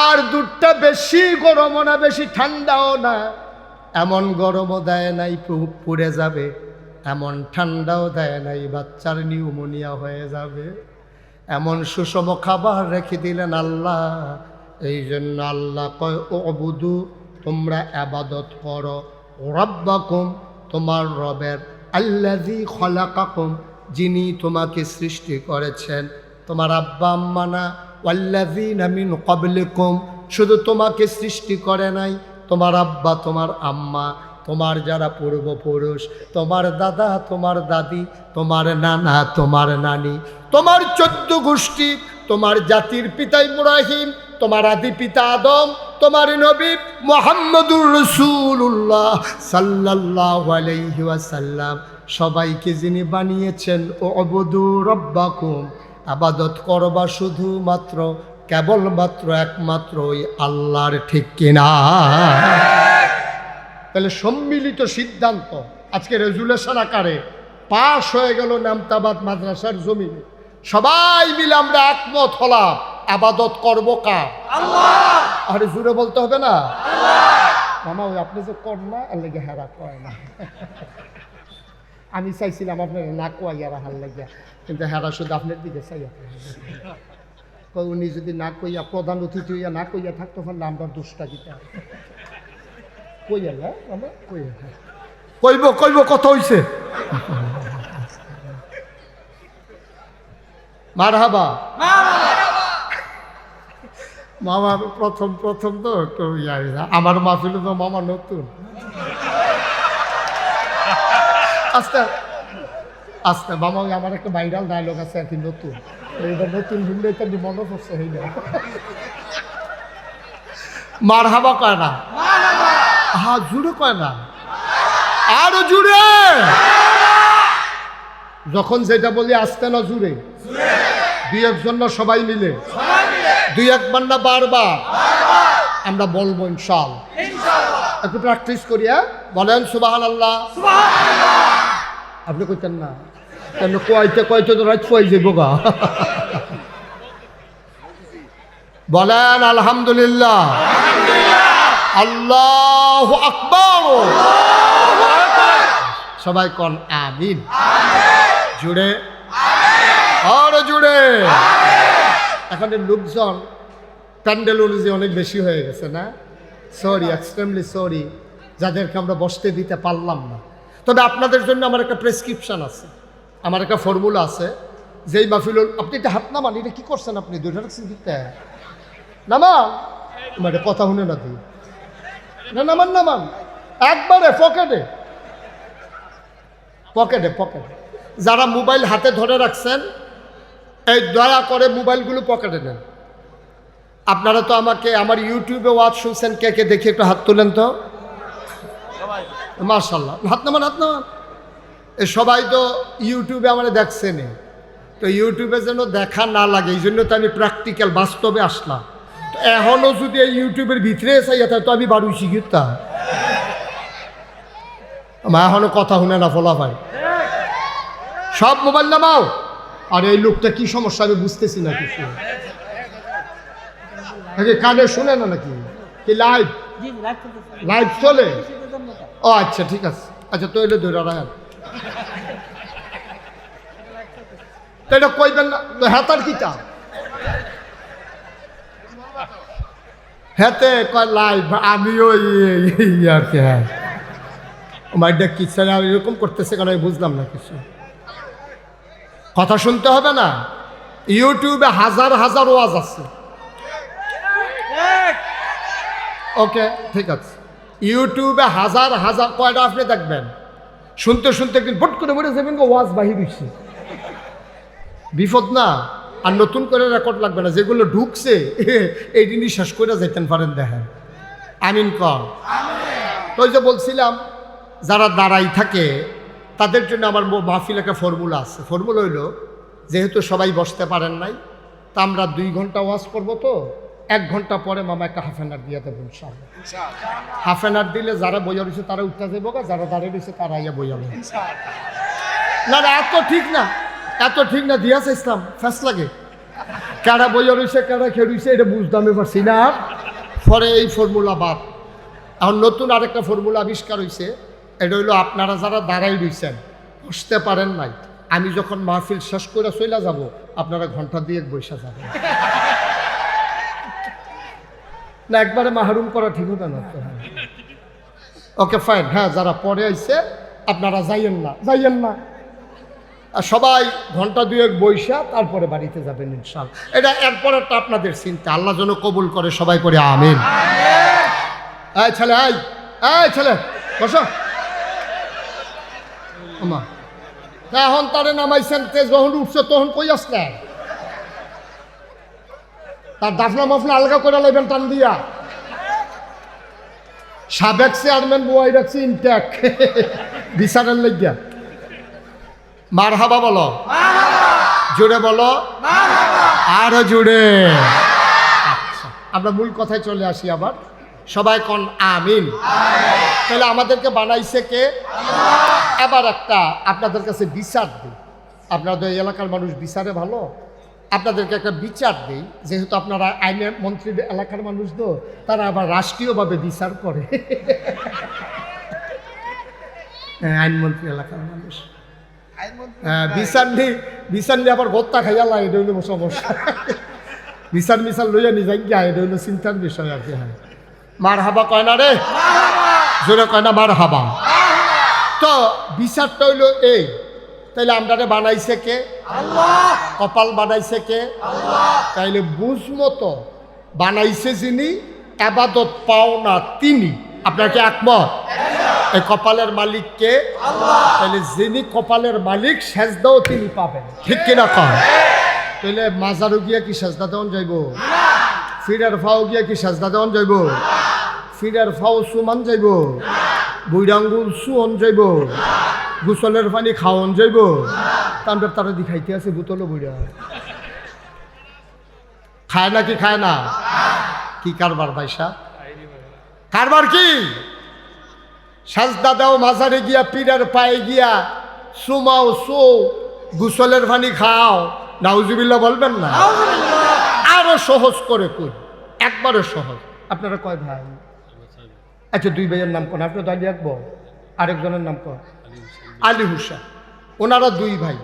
আর দুধটা বেশি গরমও না বেশি ঠান্ডাও না, এমন গরমও দেয় নাই পুড়ে যাবে, এমন ঠান্ডাও দেয় নাই বাচ্চার নিউমোনিয়া হয়ে যাবে, এমন সুষম খাবার রেখে দিলেন আল্লাহ। এই জন্য আল্লাহ কয় উবুদু, তোমরা ইবাদত করো, রাব্বাকুম, তোমার রবের, আল্লাযী খলাকাকুম, যিনি তোমাকে সৃষ্টি করেছেন, তোমার আব্বা আম্মা না, ওয়াল্লাযীনা মিন ক্বাবলিকুম, শুধু তোমাকে সৃষ্টি করে নাই, তোমার আব্বা তোমার আম্মা, তোমার যারা পূর্বপুরুষ, তোমার দাদা তোমার দাদি, তোমার নানা তোমার নানি, তোমার 14 গোষ্ঠী, তোমার জাতির পিতা ইব্রাহিম, তোমার আদি পিতা আদম, তোমার নবী মুহাম্মদুর রাসূলুল্লাহ সাল্লাল্লাহু আলাইহি ওয়াসাল্লাম, সবাইকে যিনি বানিয়েছেন উবুদু রাব্বাকুম, ইবাদত করবা শুধুমাত্র কেবলমাত্র একমাত্র ওই আল্লাহর, ঠিক কিনা? তাহলে সম্মিলিত সিদ্ধান্ত আজকে রেজুলেশন আকারে পাশ হয়ে গেল নামতাবাদ মাদ্রাসার জমিনে। সবাই মিলে আমরা একমত হলাম, ইবাদত করব কার? আল্লাহ। আরে জুড়ে বলতে হবে না? আল্লাহ। মামা ওই আপনি যে কর না এর লেগে হেরা কয় না। আমি চাইছিলাম আপনার না কইয়া রাখার লাগিয়া, কিন্তু হেরা শুধু আপনার দিকে চাইয়া। উনি যদি না কইয়া প্রধান অতিথি হইয়া না কইয়া থাকতো পারলে আমরা দুষ্টা গীতা কইয়া না আমরা কইয়া কইব কইব কত হইছে। মারহাবা মামা, প্রথম প্রথম তো একটু আমার মাহফিলে তো মামা নতুন, আস্তে আস্তে মামা আমার একটা ভাইরাল ডায়লগ আছে আর কি, নতুন এইবার নতুন শুনলে তো মনে পড়ছে হই না। মারহাবা কয় না, হ্যাঁ জুড়ে কয় না, আরো জুড়ে, যখন যেটা বলি আসতে না জুড়ে, দুই একজন না সবাই মিলে, দুই একবার না বারবার আমরা বলবো ইনশাআল্লাহ। একটু প্র্যাকটিস করিয়া বলেন সুবহানাল্লাহ। আপনি কইতেন না কেন? কয়তে কয়তে তো রাত পয় যাইব গা। বলেন আলহামদুলিল্লাহ, আল্লাহু আকবার, সবাই কোন আমিন, জুড়ে আর জুড়ে। এখন লোকজন প্যান্ডেল অনুযায়ী অনেক বেশি হয়ে গেছে না? সরি, এক্সট্রিমলি সরি যাদেরকে আমরা বসতে দিতে পারলাম না। তবে আপনাদের জন্য আমার একটা প্রেসক্রিপশন আছে, আমার একটা ফর্মুলা আছে, যেই মাহফিল আপনি এটা হাত নামান, এটা কি করছেন আপনি? দুইটা রাখছেন দিতে নামান, মানে কথা শুনে না তুই না, নামান নামান একবারে পকেটে পকেটে পকেটে। যারা মোবাইল হাতে ধরে রাখছেন এই দয়া করে মোবাইলগুলো পকেটে নেন। আপনারা তো আমাকে আমার ইউটিউবে ওয়াজ শুনছেন, কে কে দেখি একটু হাত তুলেন তো। মাশাআল্লাহ, হাত নামান হাত নামান। এ সবাই তো ইউটিউবে আমার দেখছেন, তো ইউটিউবে যেন দেখা না লাগে এই জন্য তো আমি প্র্যাকটিক্যাল বাস্তবে আসলাম। তো এখনও যদি এই ইউটিউবের ভিতরে চাইয়া থাকে তো আমি বাড়ি শিখিতাম। আমার এখনো কথা শুনে না ফলা ভাই, সব মোবাইল নামাও। আর এই লোকটা কি সমস্যা আমি বুঝতেছি না কিছু, কানে শুনে না নাকি? কি লাইভ লাইভ চলে? ও আচ্ছা ঠিক আছে, আচ্ছা তো এলে ধরে রাখেন, তো এটা কইবেন না তো হেতার কিতা হেতে কয় লাইভ, আমিও আর কি। হ্যাঁ মাইডা কিচ্ছা এরকম করতেছে কেন বুঝলাম না কিছু। কথা শুনতে হবে না? ইউটিউবে হাজার হাজার ওয়াজ আছে। ওকে ঠিক আছে, ইউটিউবে হাজার হাজার, কয়টা আপনি দেখবেন শুনতে শুনতে একদিন ভট করে বলে যাবেন ওয়াজ বাহির হইছে, বিপদ না? আর নতুন করে রেকর্ড লাগবে না, যেগুলো ঢুকছে এই জিনিস শেষ করে যাইতেন পারেন। দেখেন আমিন কর। তো ওই যে বলছিলাম যারা দাঁড়াই থাকে তাদের জন্য আমার মাহফিল একটা ফর্মুলা আছে। ফর্মুলা হইল, যেহেতু সবাই বসতে পারেন নাই, তা আমরা 2 ঘন্টা ওয়াজ করবো, তো 1 ঘন্টা পরে মামা একটা হাফ অ্যান আওয়ার দিয়ে দেবো ইনশাআল্লাহ। হাফ অ্যান আওয়ার দিলে যারা বইয়া রয়েছে তারা উঠতে যাবো, যারা দাঁড়িয়ে রয়েছে তারা ইয়া বইয়া যাবে। না না, এত ঠিক না, এত ঠিক না। দিয়াছে ইসলাম ফ্যাস লাগে, কারা বইয়া রয়েছে কারা খেয়ে রয়েছে এটা বুঝতে পারছি না। আর পরে এই ফর্মুলা বাদ, এখন নতুন আরেকটা ফর্মুলা আবিষ্কার হয়েছে। এটা হইলো আপনারা যারা দাঁড়াই রয়েছেন, বসতে পারেন নাই, আমি যখন মাহফিল শেষ করে চলে যাব, আপনারা ঘন্টা দিয়ে বসে যাবেন না, একবারে মাহরুম করা ঠিক হবে না তো। ওকে ফাইন, হ্যাঁ যারা পরে আইছে আপনারা যাইয়েন না, যাইয়েন না, আর সবাই ঘন্টা 2 বৈশা তারপরে বাড়িতে যাবেন ইনশাআল্লাহ। এটা এরপরেরটা আপনাদের চিন্তা, আল্লাহ যেন কবুল করে, সবাই করে আমিন। এই ছেলে, এই ছেলে বসো। এখন তারে নামাইছেন, তেজ যখন উঠছে তখন কই আসলেন? তার দাফনা মাফনা আলগা করে লাইবেন টান দিয়া। সাবেক চেয়ারম্যান বই রাখছি ইনট্যাক বিচারের লাগিয়া। মারহাবা বলো, জোরে বলো, আরো জোরে। আচ্ছা, আমরা মূল কথায় চলে আসি আবার, সবাই কোন আমিন। তাহলে আমাদেরকে বানাইছে কে? এবার একটা আপনাদের কাছে বিচার দিই, আপনাদের এলাকার মানুষ বিচারে ভালো, আপনাদেরকে একটা বিচার দিই। যেহেতু আপনারা আইন মন্ত্রীর এলাকার মানুষ তো, তারা আবার রাষ্ট্রীয়ভাবে বিচার করে। আইনমন্ত্রী এলাকার মানুষ বিচার নিয়ে আবার গত্তা খাইয়া লাই, এটা হইল সমস্যা। বিচার লইয়া নিয়ে যাই গিয়া, এটা হইল চিন্তার বিষয় আর কি। হয় মার হাবা কয় না রে, জোরে কয় না মার হাবা। তো বিচারটা হইল এই, তাইলে আমরা বানাইছে কে? আল্লাহ। কপাল বানাইছে কে? আল্লাহ। তাইলে বুঝমতো বানাইছে যিনি, আবাদত পাও না তিনি। আপনার কি একমত? এই কপালের মালিক কে? আল্লাহ। তাইলে যিনি কপালের মালিক, সেজদাও তিনি পাবেন, ঠিক কিনা কন? তাইলে মাজারও গিয়া কি সেজদা দেওয়ান যাইব? ফিরার ফাও গিয়া কি সেজদা দেওয়ান যাইব? ফিরার ফাও সুমান যাইব? বুইরাঙ্গুল সুয়ন যাইব? গোসলের পানি খাওয়ন যাইব? তাদের তারা দি খাইতে আছে বোতলও বইরা খায় না, কি খায় না? কি কারবার ভাইসা? কারবার কি? সাজদা দাও মাজারে গিয়া, পীরের পায়ে গিয়া সুমাও সো, গোসলের পানি খাও, নাউজুবিল্লাহ বলবেন না? আরো সহজ করে কই, একবারে সহজ। আপনারা কয় ভাই? আচ্ছা, 2 ভাইয়ের নাম কোন? আপনার তো আলী আকবর, আরেকজনের নাম কোন? আলী হুসেন। ওনারা 2 ভাই,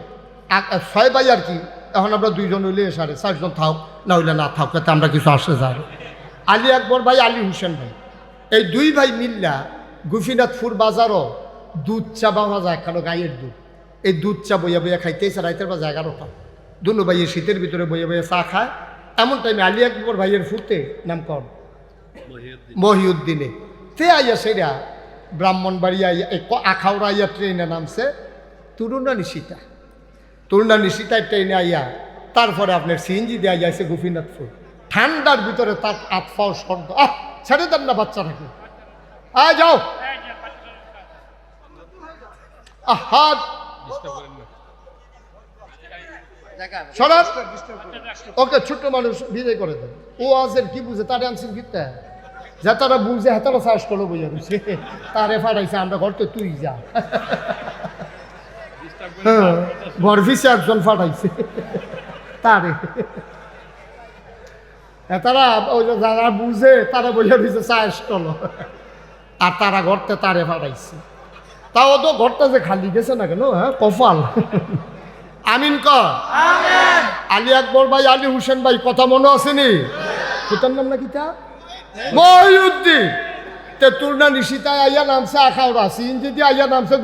6 ভাই আর কি। এখন আমরা 2 জন হইলে 4.5 জন থাক, না হইলে না থাক, তাতে আমরা কিছু আসে যাই। আলী আকবর ভাই, আলী হুসেন ভাই, এই 2 ভাই মিল্লা গোপীনাথপুর বাজারও দুধ চা পাওয়া যায়, কারো গাইয়ের দুধ। এই দুধ চা বইয়া বইয়া খাইতেছে রাইতের বাজে 11টা। দুনো ভাইয়ের শীতের ভিতরে বইয়া বইয়া চা খায়। এমন টাইমে আলী আকবর ভাইয়ের ফুটে নাম কর মহিউদ্দিনে, তে আইয়া সেরা ব্রাহ্মণবাড়িয়া আখাউড়া আইয়া ট্রেনে নামছে তুরুণা নিশিতায় ট্রেনে আইয়া, তারপরে আপনার সিএনজি দিয়ে আইয়াছে গোপীনাথপুর। ঠান্ডার ভিতরে তার আতফাও সর্দ, ছেড়ে দেন না বাচ্চাটাকে, যাও হাত ওকে, ছোট্ট মানুষ বিদায় করে দেন। ও আজের কি বুঝে, তারে আনছেন কিতা, যা তারা বুঝে হাতারা চাষ করলো বুঝে বুঝছে, তারে ফাটাইছে আমরা ঘর তো তুই যা। ঘর ফিসে একজন ফাটাইছে তারে, তারা যারা বুঝে তারা বইয়া দিছে চাষ করলো, আর তারা ঘরতে তারে ফাটাইছে। তাও তো ঘরটা যে খালি গেছে না কেন, হ্যাঁ কপাল। আমিন কর। আলী আকবর ভাই, আলী হুসেন ভাই, কথা মনে আসেনি? কোথার নাম না কিতা? মহিউদ্দিন। তুলনা নিশিতায় আইয়া নামছে আখাউড়া, সিএনজি দিয়ে আইয়া নামছে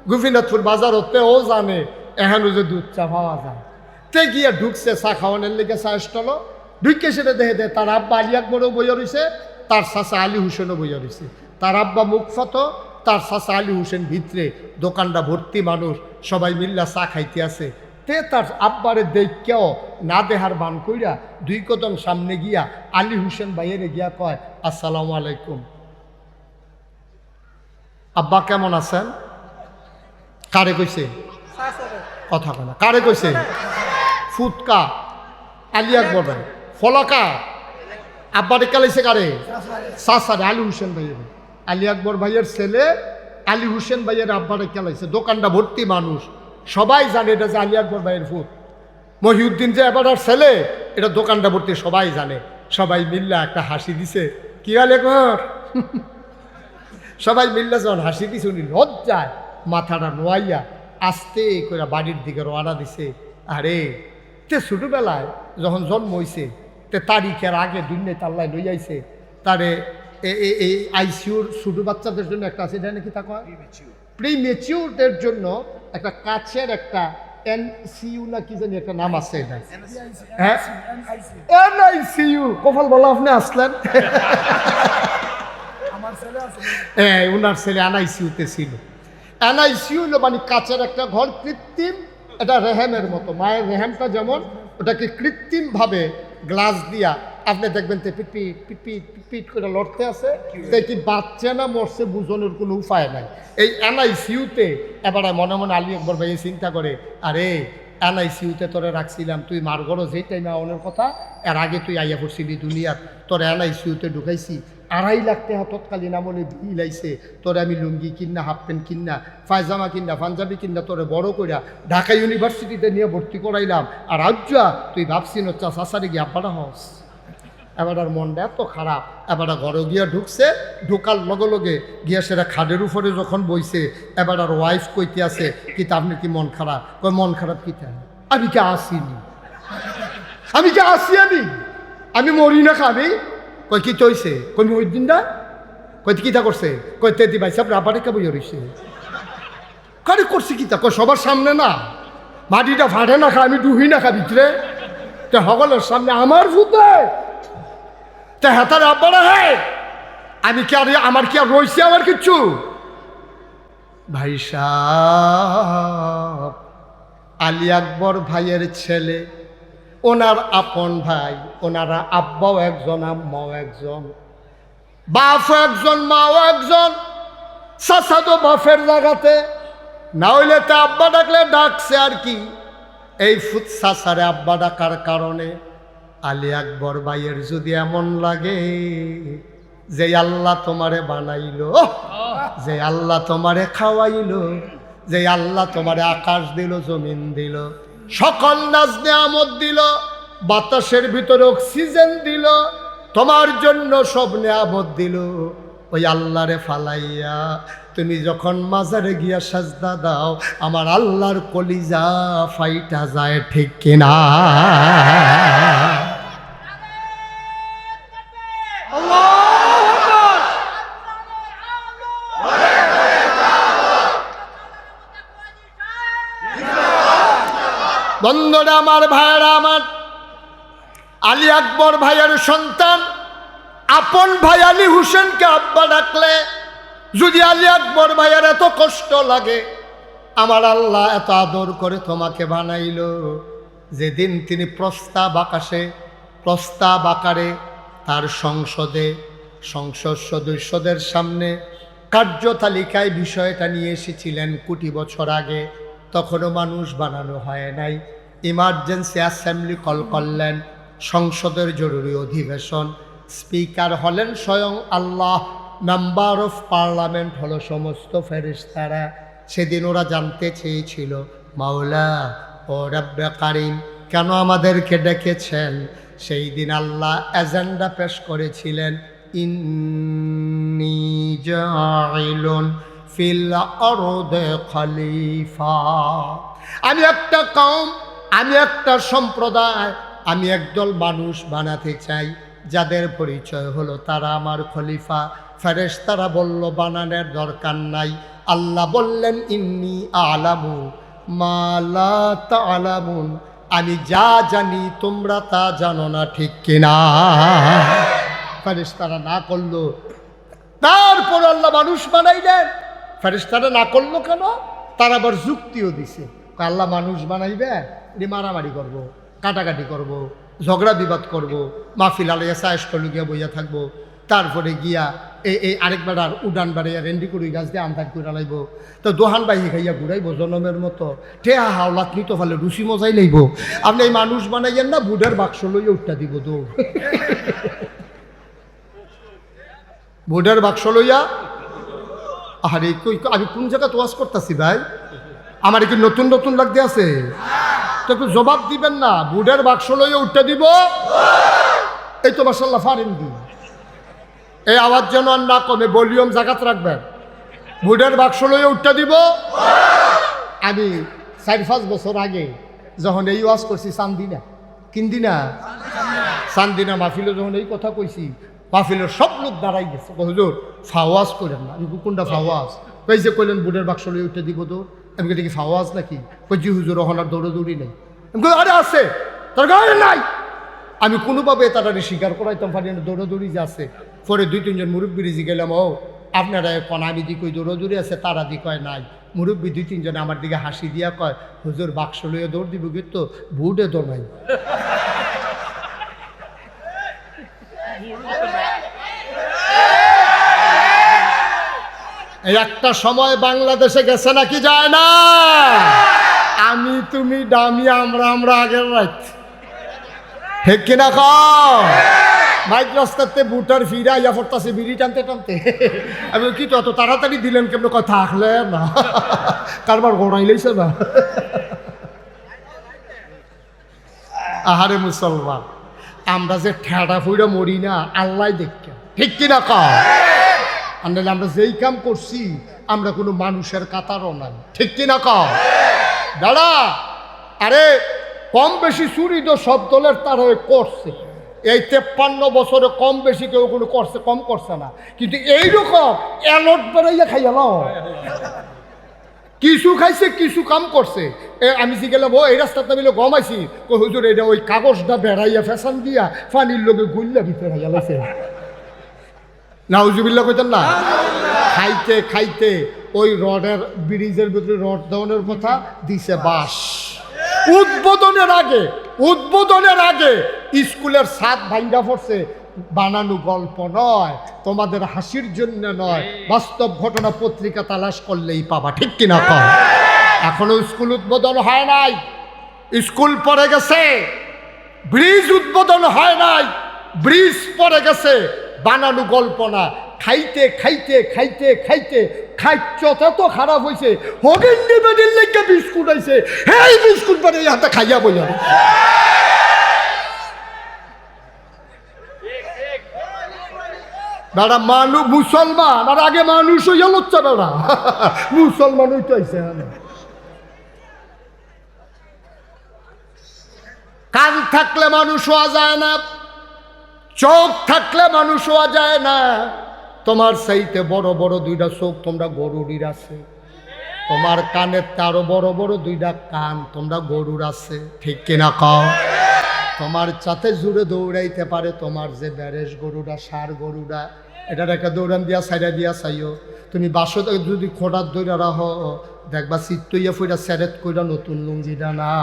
গোপীনাথপুর বাজার হতে। ও জানে এখানে যে দুধ চা পাওয়া যায়, তে গিয়া ঢুকছে চা খাওয়ানোর লেগে চা স্টল। ঢুকে সেটা দেখে দে তার আব্বা আলী আকবরও বইয়া রয়েছে, তার চাচা আলী হুসেনও বইয়া রয়েছে। তার আব্বা মুখফত, তার চাচা আলী হুসেন ভিতরে, দোকানটা ভর্তি মানুষ, সবাই মিল্লা চা খাইতে আছে। তে তার আব্বারে দেখেও না দেহার বান কইরা 2 কদম সামনে গিয়া আলী হুসেন ভাইয়ের গিয়া কয়, আসসালামু আলাইকুম আব্বা, কেমন আছেন? কারে কইছে? কথা কয় না, কারে কইছে? ফুটকা আলী আকবর ভাই। ফলকা আব্বারে কেলাইছে কারে? সাসারে, আলী হোসেন ভাইয়ের, আলী আকবর ভাইয়ের ছেলে আলী হোসেন ভাইয়ের আব্বারে কেলাইছে। দোকানটা ভর্তি মানুষ, সবাই জানে এটা যে আলী আকবর ভাইয়ের ফুট। মহিউদ্দিন যে এবার ছেলে, এটা দোকানটা ভর্তি সবাই জানে। সবাই মিল্লা একটা হাসি দিছে, কি আলী আকবর সবাই মিল্লা যখন হাসি দিছে, উনি লজ্জায় মাথাটা নোয়াইয়া আস্তে করে বাড়ির দিকে রওনা দিছে। আরে তে ছোটবেলায় যখন জন্ম হয়েছে, তে তারিখের আগে দুনিয়ায় তাল্লায় লই আইছে তারে। এই আইসিউর ছোটো বাচ্চাদের জন্য একটা আছে, এটা নাকি তা কয় প্রিমেচিউরদের জন্য একটা কাছের একটা এনসিইউ না কি জানি একটা নাম আছে, এটা হ্যাঁ এনআইসিইউ। কপাল বলা আপনি আসলেন। হ্যাঁ, ওনার ছেলে এনআইসিইউতে ছিল। এনআইসিইউ হলো মানে কাছের একটা ঘর, কৃত্রিম, এটা রেহেমের মতো। মায়ের রেহেমটা যেমন, ওটাকে কৃত্রিমভাবে গ্লাস দিয়া আপনি দেখবেন তে পিটপিট পিটপিট পিটপিট করে লড়তে আছে। তাই কি বাচ্চা না মরছে বুঝনের কোনো উপায় নাই। এই এনআইসিইউতে এবার মনে মনে আলী আকবর ভাই চিন্তা করে, আরে এনআইসিইউতে তোরে রাখছিলাম, তুই মার গড়ো যেই টাইমে আওয়ানোর কথা, এর আগে তুই আইয়া পড়ছিলি দুনিয়াত, তোর এনআইসিইউতে ঢুকাইছি। 2.5 লাখ টাকা তৎকালীন আমলে বিল আইছে, তোরে আমি লুঙ্গি কিনা, হাফ প্যান্ট কিনা, পায়জামা কিনা, পাঞ্জাবি কিনা তোরে বড় কইরা ঢাকা ইউনিভার্সিটিতে নিয়ে ভর্তি করাইলাম। আর আজ্জা তুই ভাবছি নচ্চা সাসারে গিয়ে আব্বাটা হস। এবার মনটা এত খারাপ, এবার ঘরে গিয়া ঢুকছে, ঢুকার লগে লগে গিয়া সেটা খাটের উপরে যখন বইছে, এবার আর ওয়াইফ কইতে আছে, কি তা আপনার কি মন খারাপ? কই মন খারাপ কি তা? আমি কি আসিনি, আমি কি আসি, আমি মরি না খাবি। কই কি তৈছে? কই ওই দিনটা কইতে কিতা করছে? কইতে দি ভাই সাহেব রাবারে কে বইয়া রইছে। কারে করছি কিতা? কই সবার সামনে না, মাটিটা ফাটে না খা, আমি ডুবি না খা ভিতরে, তে সকলের সামনে আমার ভূতে তে হাতার আব্বারা। হ্যাঁ, আমি কি আর আমার কি আর রইছে আমার কিচ্ছু? ভাই সাহেব, আলী আকবর ভাইয়ের ছেলে, ওনার আপন ভাই, ওনারা আব্বাও একজন, আম্মাও একজন, বাপও একজন, মাও একজন। চাচা তো বাপের জায়গাতে, না হইলে তো আব্বা ডাকলে ডাকছে আর কি। এই ফুট চাচারে আব্বা ডাকার কারণে আলী আকবর ভাইয়ের যদি এমন লাগে যে আল্লাহ তোমারে বানাইলো, যে আল্লাহ তোমারে খাওয়াইলো, যে আল্লাহ তোমারে আকাশ দিল, জমিন দিল, সকল নাজ নেয়ামত দিল, বাতাসের ভিতরে অক্সিজেন দিল, তোমার জন্য সব নেয়ামত দিল, ওই আল্লাহরে ফালাইয়া তুমি যখন মাজারে গিয়া সাজদা দাও, আমার আল্লাহর কলিজা ফাইটা যায়, ঠিক কিনা? বন্ধুরা আমার, ভাইয়েরা আমার, আলী আকবর ভাইয়ের সন্তান আপন ভাই আলী হোসেনকে আব্বা ডাকলে যদি আলী আকবর ভাইয়ের এত কষ্ট লাগে, আমার আল্লাহ এত আদর করে তোমাকে বানাইল, যেদিন তিনি প্রস্তাব আকারে তার সংসদ সদস্যদের সামনে কার্যতালিকায় বিষয়টা নিয়ে এসেছিলেন কোটি বছর আগে, তখনও মানুষ বানানো হয় নাই। ইমার্জেন্সি অ্যাসেম্বলি কল করলেন, সংসদের জরুরি অধিবেশন, স্পিকার হলেন স্বয়ং আল্লাহ, মেম্বার অফ পার্লামেন্ট হলো সমস্ত ফেরেশতারা। সেদিন ওরা জানতে চেয়েছিল, মাওলা ও রব্বে কারিম কেন আমাদেরকে ডেকেছেন? সেই দিন আল্লাহ এজেন্ডা পেশ করেছিলেন, ইন্নী জাইলুন ফিল আরদে খলিফা। আমি একটা কওম, আমি একটা সম্প্রদায়, আমি একদল মানুষ বানাতে চাই যাদের পরিচয় হলো তারা আমার খলিফা। ফেরেশতারা বলল বানানোর দরকার নাই। আল্লাহ বললেন, ইন্নী আলামু মা লা তা'লামুন, আমি যা জানি তোমরা তা জানো না, ঠিক কিনা? ফেরেশতারা না করলো, তারপর আল্লাহ মানুষ বানাইলেন। ফেরেশতারা না করলো কেন? তারা আবার যুক্তিও দিছে, আল্লাহ মানুষ বানাইবে, মারামারি করব, কাটাকাটি করব, ঝগড়া বিবাদ করব, মাহফিল আলাইয়া সায়স্টল গিয়া বইয়া থাকবো, তারপরে গিয়া এই আরেক বেড়ার উডান বাড়াইয়া রেন্ডি করি গাছ দিয়ে আন্দাজ করে লাইব, তো দোহান বাইয়ে খাইয়া ঘুরাইব জনমের মতো, ঠেহা হাওলাত নিতে ফেলে রুচি মজাই লাইব। আপনি এই মানুষ বানাইয়েন না, বুডের বাক্স লইয়া উঠটা দিব দৌড়। ভোটের বাক্স লইয়া। আরে আমি কোন জায়গায় তোয়াজ করতেছি ভাই? আমার কি নতুন নতুন লাগতে আছে? তো একটু জবাব দিবেন না। ভোটের বাক্স লইয়া উঠতে দিব। এই তো মাশাআল্লাহ ফারেন দি। এই আওয়াজ যেন আর না কমে, ভলিউম জাগাত রাখবেন। ভোটের বাক্স লইয়া উঠতে দিব। আমি 4-5 বছর আগে যখন এই ওয়াজ করছি চান্দিনা, কিন্দিনা চান্দিনা মাহফিলে যখন এই কথা কইছি, মাহফিলের সব লোক দাঁড়াই গেছে। হুজুর ফাওয়াজ করেন না। আমি কোনটা ফাওয়াজ? কই যে কইলেন বুটের বাক্স লইয়া উঠতে দিব তো। আমি কি দেখি ফাওয়াজ নাকি? কই জি হুজুর ওখানে দৌড়াদৌড়ি নেই। আমি কই আরে আছে, তার গায়ে নাই। আমি কোনোভাবে তাড়াতাড়ি স্বীকার করাইতাম পারি না দৌড়াদৌড়ি যে আছে। পরে 2-3 জন মুরব্বী জি গেলাম, ও আপনারা কোন আমি দি কই দৌড়াদৌড়ি আছে, তারা দি কয় নাই। মুরব্বী 2-3 জন আমার দিকে হাসি দিয়া কয়, হুজুর বাক্স লইয়া দৌড় দিব কিন্তু বুটে তো নাই। একটা সময় বাংলাদেশে গেছে নাকি যায় না? আমি তুমি দামি আমরা আগের রাত, ঠিক কিনা কও? মাইক রাস্তাতে বুটার ফিরা ইয়া পড়তাছে বিড়ি টানতে টানতে। আমি কি তো এত তাড়াতাড়ি দিলেন কেমন কথা আখলে না, কারবার গড়াই লইছে না। আহারে মুসলমান, আমরা যে ঠেড়া ফুইরা মরি না আল্লাহ দেখে, ঠিক কিনা কও? আনলে আমরা যেই কাম করছি আমরা কোনো মানুষের কাতারও নাই, ঠিক কিনা কও? দাদা আরে কম বেশি চুরি তো সব দলের তারা করছে। এই 53 বছরে কম বেশি কেউ কোনো করছে, কম করছে না। কিন্তু এইরকম এলট বেড়াইয়া খাইয়া নাও, কিছু খাইছে কিছু কাম করছে। আমি যে গেলাম ও এই রাস্তাতে মিলে গমাইছি, হুজুর এটা ওই কাগজটা বেড়াইয়া ফ্যাশন দিয়া পানির লোকে গুল্লা ভিতরে খাইয়া লাইছে। নাউজুবিল্লাহ কইতেন না? খাইতে খাইতে ওই রডের ব্রিজের ভিতরে রড দেওয়ানোর কথা দিছে বাস। উদ্বোধনের আগে স্কুলের ছাদ ভাঙ্গা পড়ছে। বানানো গল্প নয়, তোমাদের হাসির জন্য নয়, বাস্তব ঘটনা। পত্রিকা তালাশ করলেই পাবা, ঠিক কিনা কও? এখনো স্কুল উদ্বোধন হয় নাই, স্কুল পড়ে গেছে। ব্রিজ উদ্বোধন হয় নাই, ব্রিজ পড়ে গেছে। বানানো গল্প না। খাইতে খাইতে খাইতে খাইতে খাইতে তো খারাপ হয়েছে। হগিন্নি বেডির লেগে বিস্কুট আইছে, এই বিস্কুট বাড়ি হাতে খাইয়া বইয়া। দাদা মানুষ মুসলমান, আর আগে মানুষ হইয়া লচ্ছা দাদা মুসলমান হইতে আইছে। কান থাকলে মানুষ হওয়া যায় না, চোখ থাকলে মানুষ হওয়া যায় না। তোমার চাইতে বড় বড় 2টা চোখ তোমরা গরুরির আছে, তোমার কানের আরো বড় বড় 2টা কান তোমরা গরুর আছে, ঠিক কিনা কও? তোমার চাতে জুড়ে দৌড়াইতে পারে তোমার যে ব্যারেজ গরুরা, সার গরুরা, এটার একটা দৌড়ান দিয়া সাইডা দিয়া চাইও। তুমি বাসো যদি খোঁড়ার দৌড়া রাহ, দেখবা চিত্তইয়া ফুইরা স্যারেত কইরা নতুন লুঙ্গিটা না।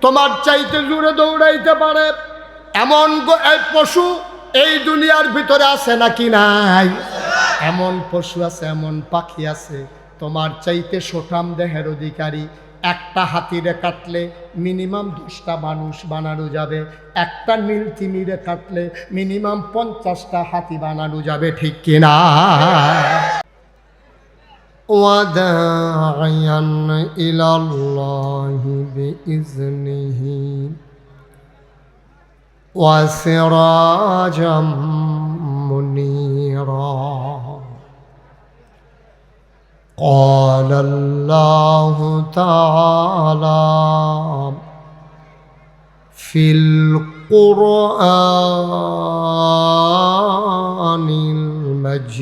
তোমার চাইতে জুড়ে দৌড়াইতে পারে এমন পশু এই দুনিয়ার ভিতরে আছে নাকি নাই? এমন পশু আছে, এমন পাখি আছে তোমার চাইতে সোঠাম দেহের অধিকারী। একটা হাতিরে কাটলে মিনিমাম 10টা মানুষ বানানো যাবে, একটা নীল তিমিরে কাটলে মিনিমাম 50টা হাতি বানানো যাবে, ঠিক কিনা? ওয়াদাইয়ান ইলাল্লাহি বিইজনিহি ওয়া সিরাজাম মুনীরা। قال الله تعالى في القرآن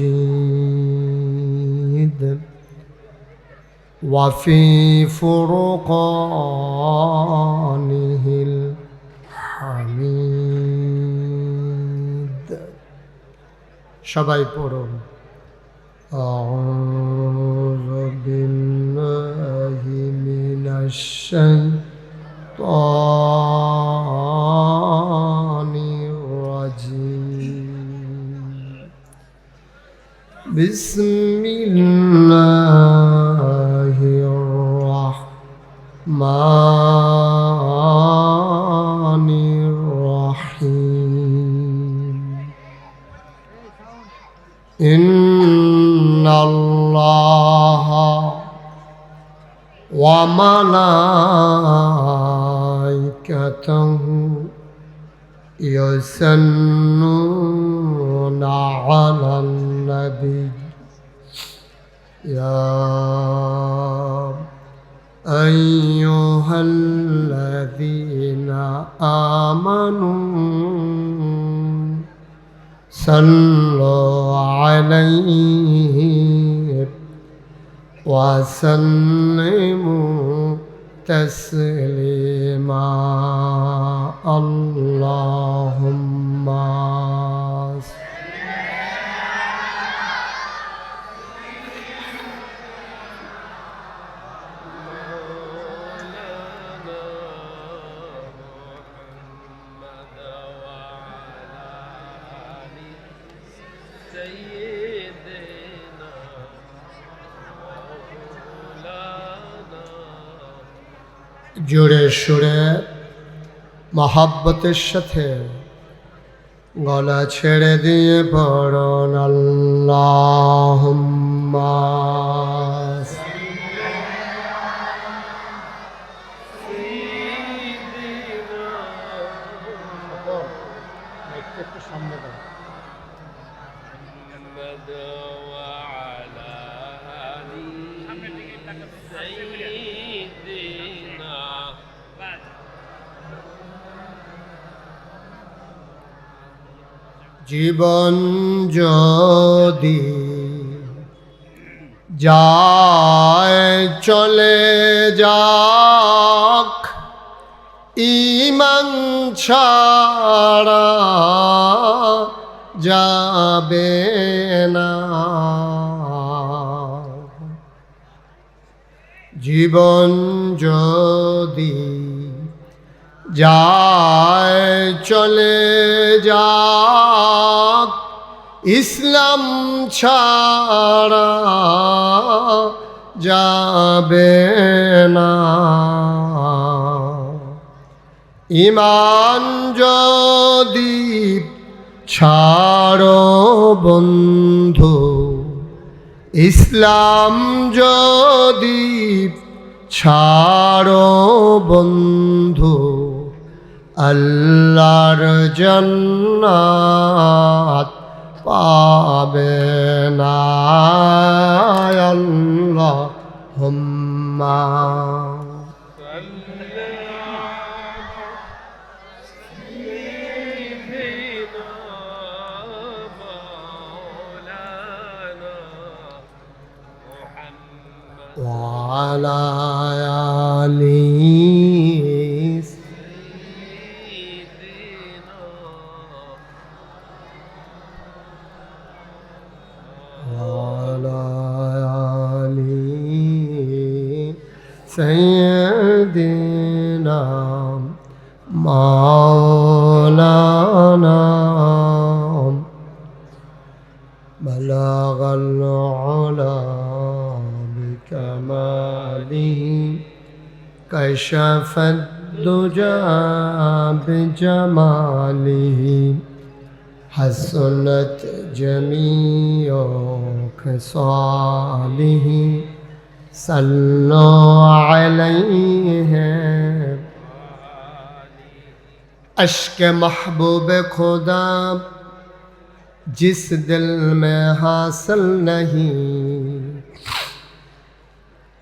المجيد وفي فرقانه الحميد. সবাই পড়ুন أعوذ بالله من الشيطان الرجيم. بسم الله الرحمن الرحيم. وملائكته يصلون على النبي يا أيها الذين آمنوا صلوا عليه وسلموا تسليما اللهم জোরে সুরে মহাব্বতের সাথে গলা ছেড়ে দিয়ে পড়ুন আল্লাহুম্মা জীবন যদি যায় চলে যাক ঈমান ছাড়া যাবে না জীবন যদি যায় চলে যাক ইসলাম ছাড়া যাবে না ঈমান যদি ছাড়ো বন্ধু ইসলাম যদি ছাড়ো বন্ধু আল্লাহর জান্নাত পাবে না আল্লাহুম্মা وعلى آله وعلى آله سيدنا مولانا بلغ العلا بكماله كشف الدجى بجماله حسنت جميع خصاله صلوا عليه اشک محبوب خدا जिस दिल में हासिल नहीं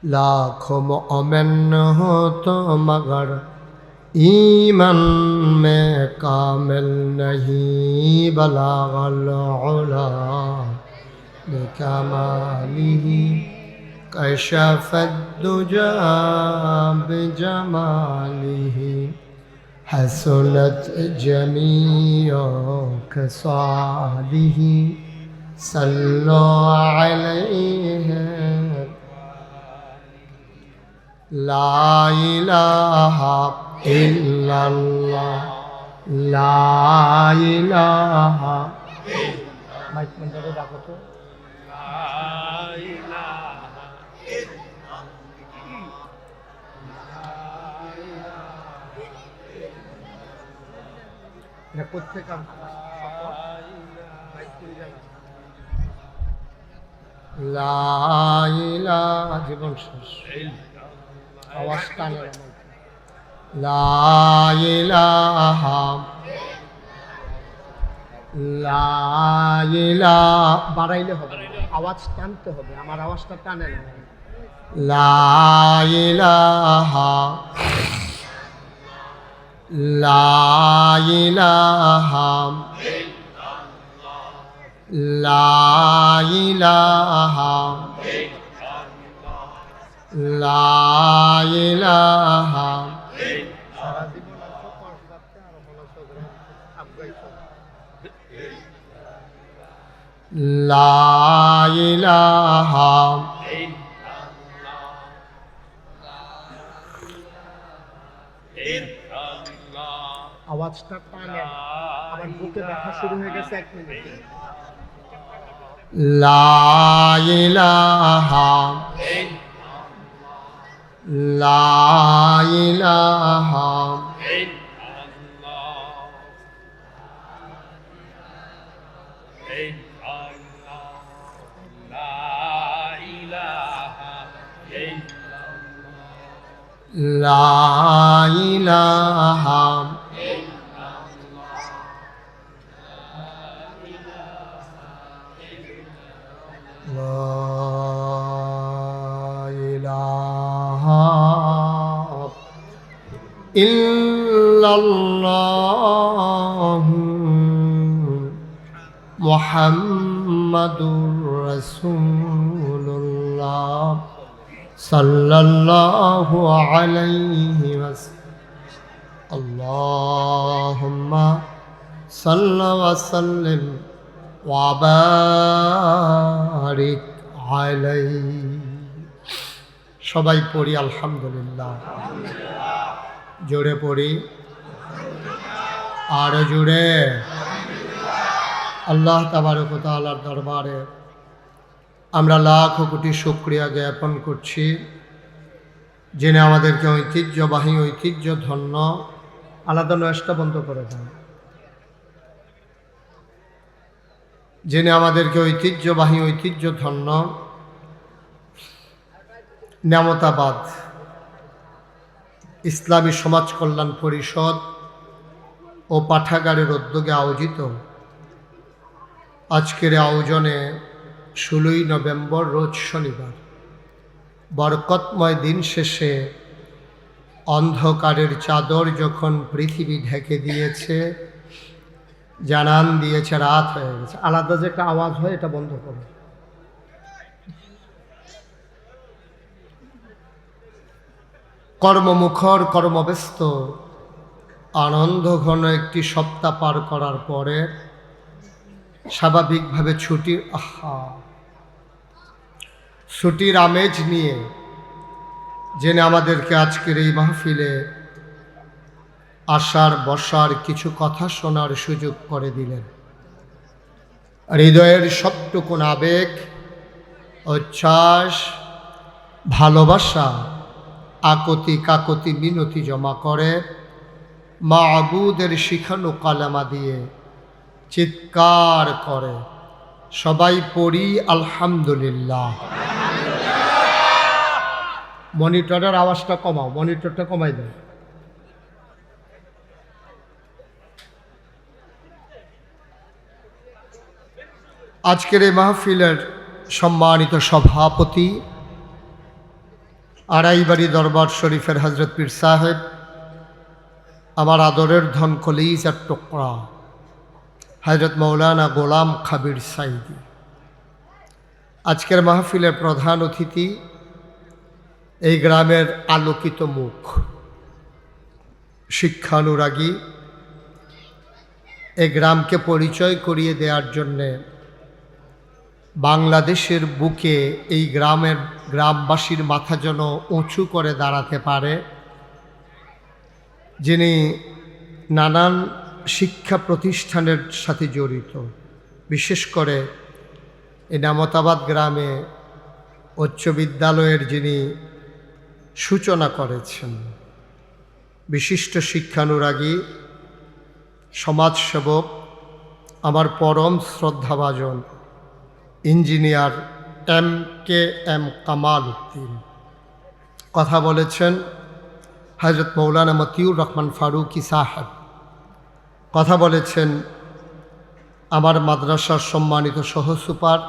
लाखों मोमिन हो तो मगर ईमान में कामिल नहीं बलागल उला बिकमालिही कशफद दुजा बिजमालिही हसनत जमीओ खसालिही सल्लो अलैहि ला इलाहा इल्लल्लाह ला इलाहा माइक में जरा डाको तो না করতে কাম লা ইলাহা জীবন শেষ আওয়াজ টানে লা ইলাহা লা ইলাহা বাড়াইলে হবে না, আওয়াজ টানতে হবে, আমার আওয়াজটা টানে না। লা ইলাহা লা ইলাহা লা ইলাহা লা ইলাহা সারা জীবন লা ইলাহা আওয়াজটা টানে, আমার বুকে ব্যথা শুরু হয়ে গেছে 1 মিনিট। লা ইলাহা লা ইলাহা লা ইলাহা ইল্লাল্লাহ মুহাম্মাদুর রাসূলুল্লাহ সাল্লাল্লাহু আলাইহি ওয়াসাল্লাম। আল্লাহুম্মা সাল্লি ওয়া সাল্লিম ওয়া বারিক আলাইহি। সবাই পড়ি আলহামদুলিল্লাহ। জোরে পড়ি, আরো জোরে। আল্লাহ তাবারক ওয়া তাআলার দরবারে আমরা লাখ কোটি শুকরিয়া জ্ঞাপন করছি, যিনি আমাদেরকে ঐতিহ্যবাহী ঐতিহ্য ধন্য আলাদা নয়েজটা বন্ধ করে দেন, যিনি আমাদেরকে ঐতিহ্যবাহী ঐতিহ্য ধন্য নেয়ামতাবাদ ইসলামী সমাজ কল্যাণ পরিষদ ও পাঠাগারের উদ্যোগে আয়োজিত আজকের আয়োজনে 16ই নভেম্বর রোজ শনিবার বরকতময় দিন শেষে অন্ধকারের চাদর যখন পৃথিবী ঢেকে দিয়েছে, জানান দিয়েছে রাত হয়ে গেছে। আলাদা যে একটা আওয়াজ হয় এটা বন্ধ করো। কর্মমুখর কর্মব্যস্ত আনন্দ ঘন একটি সপ্তাহ পার করার পরে স্বাভাবিকভাবে ছুটির আমেজ নিয়ে জেনে আমাদেরকে আজকের এই মাহফিলে আসার বসার কিছু কথা শোনার সুযোগ করে দিলেন। হৃদয়ের সবটুকুন আবেগ, উচ্ছ্বাস, ভালোবাসা, আকতি কাকতি মিনতি জমা করে মাবুদের শিখানো কালেমা দিয়ে চিৎকার করে সবাই পড়ি আলহামদুলিল্লাহ। মনিটরের আওয়াজটা কমাও, মনিটরটা কমাই দাও। আজকের এই মাহফিলের সম্মানিত সভাপতি আড়াইবাড়ি দরবার শরীফের হজরত পীর সাহেব, আমার আদরের ধন কলিজার টুকরা হজরত মৌলানা গোলাম খাবির সাইদি, আজকের মাহফিলের প্রধান অতিথি, এই গ্রামের আলোকিত মুখ, শিক্ষানুরাগী, এই গ্রামকে পরিচয় করিয়ে দেওয়ার জন্যে বাংলাদেশের বুকে এই গ্রামবাসীর মাথা যেন উঁচু করে দাঁড়াতে পারে, যিনি নানান শিক্ষা প্রতিষ্ঠানের সাথে জড়িত, বিশেষ করে এই নেয়ামতাবাদ গ্রামে উচ্চ বিদ্যালয়ের যিনি সূচনা করেছেন, বিশিষ্ট শিক্ষানুরাগী, সমাজসেবক, আমার পরম শ্রদ্ধাভাজন ইঞ্জিনিয়ার MKM কামাল উদ্দিন, কথা বলেছেন হযরত মৌলানা মতিউর রহমান ফারুকি সাহেব। কথা বলেছেন আমার মাদ্রাসার সম্মানিত সহসুপার,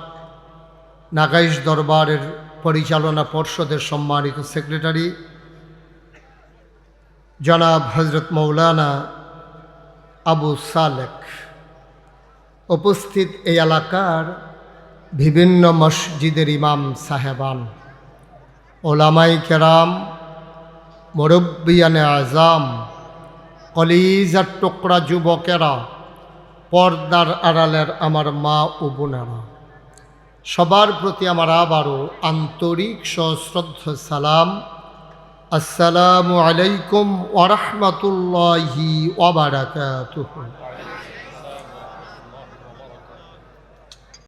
নাগাইশ দরবারের পরিচালনা পর্ষদের সম্মানিত সেক্রেটারি জনাব হযরত মৌলানা আবু সালেক, উপস্থিত এই এলাকার বিভিন্ন মসজিদের ইমাম সাহেবান, ওলামাই কেরাম, মুরব্বিয়ানে আজাম, কলিজার টুকরা যুবকেরা, পর্দার আড়ালের আমার মা ও বোনেরা, সবার প্রতি আমার আবারও আন্তরিক সশ্রদ্ধ সালাম। আসসালামু আলাইকুম ওয়া রাহমাতুল্লাহি ওয়া বারাকাতুহু।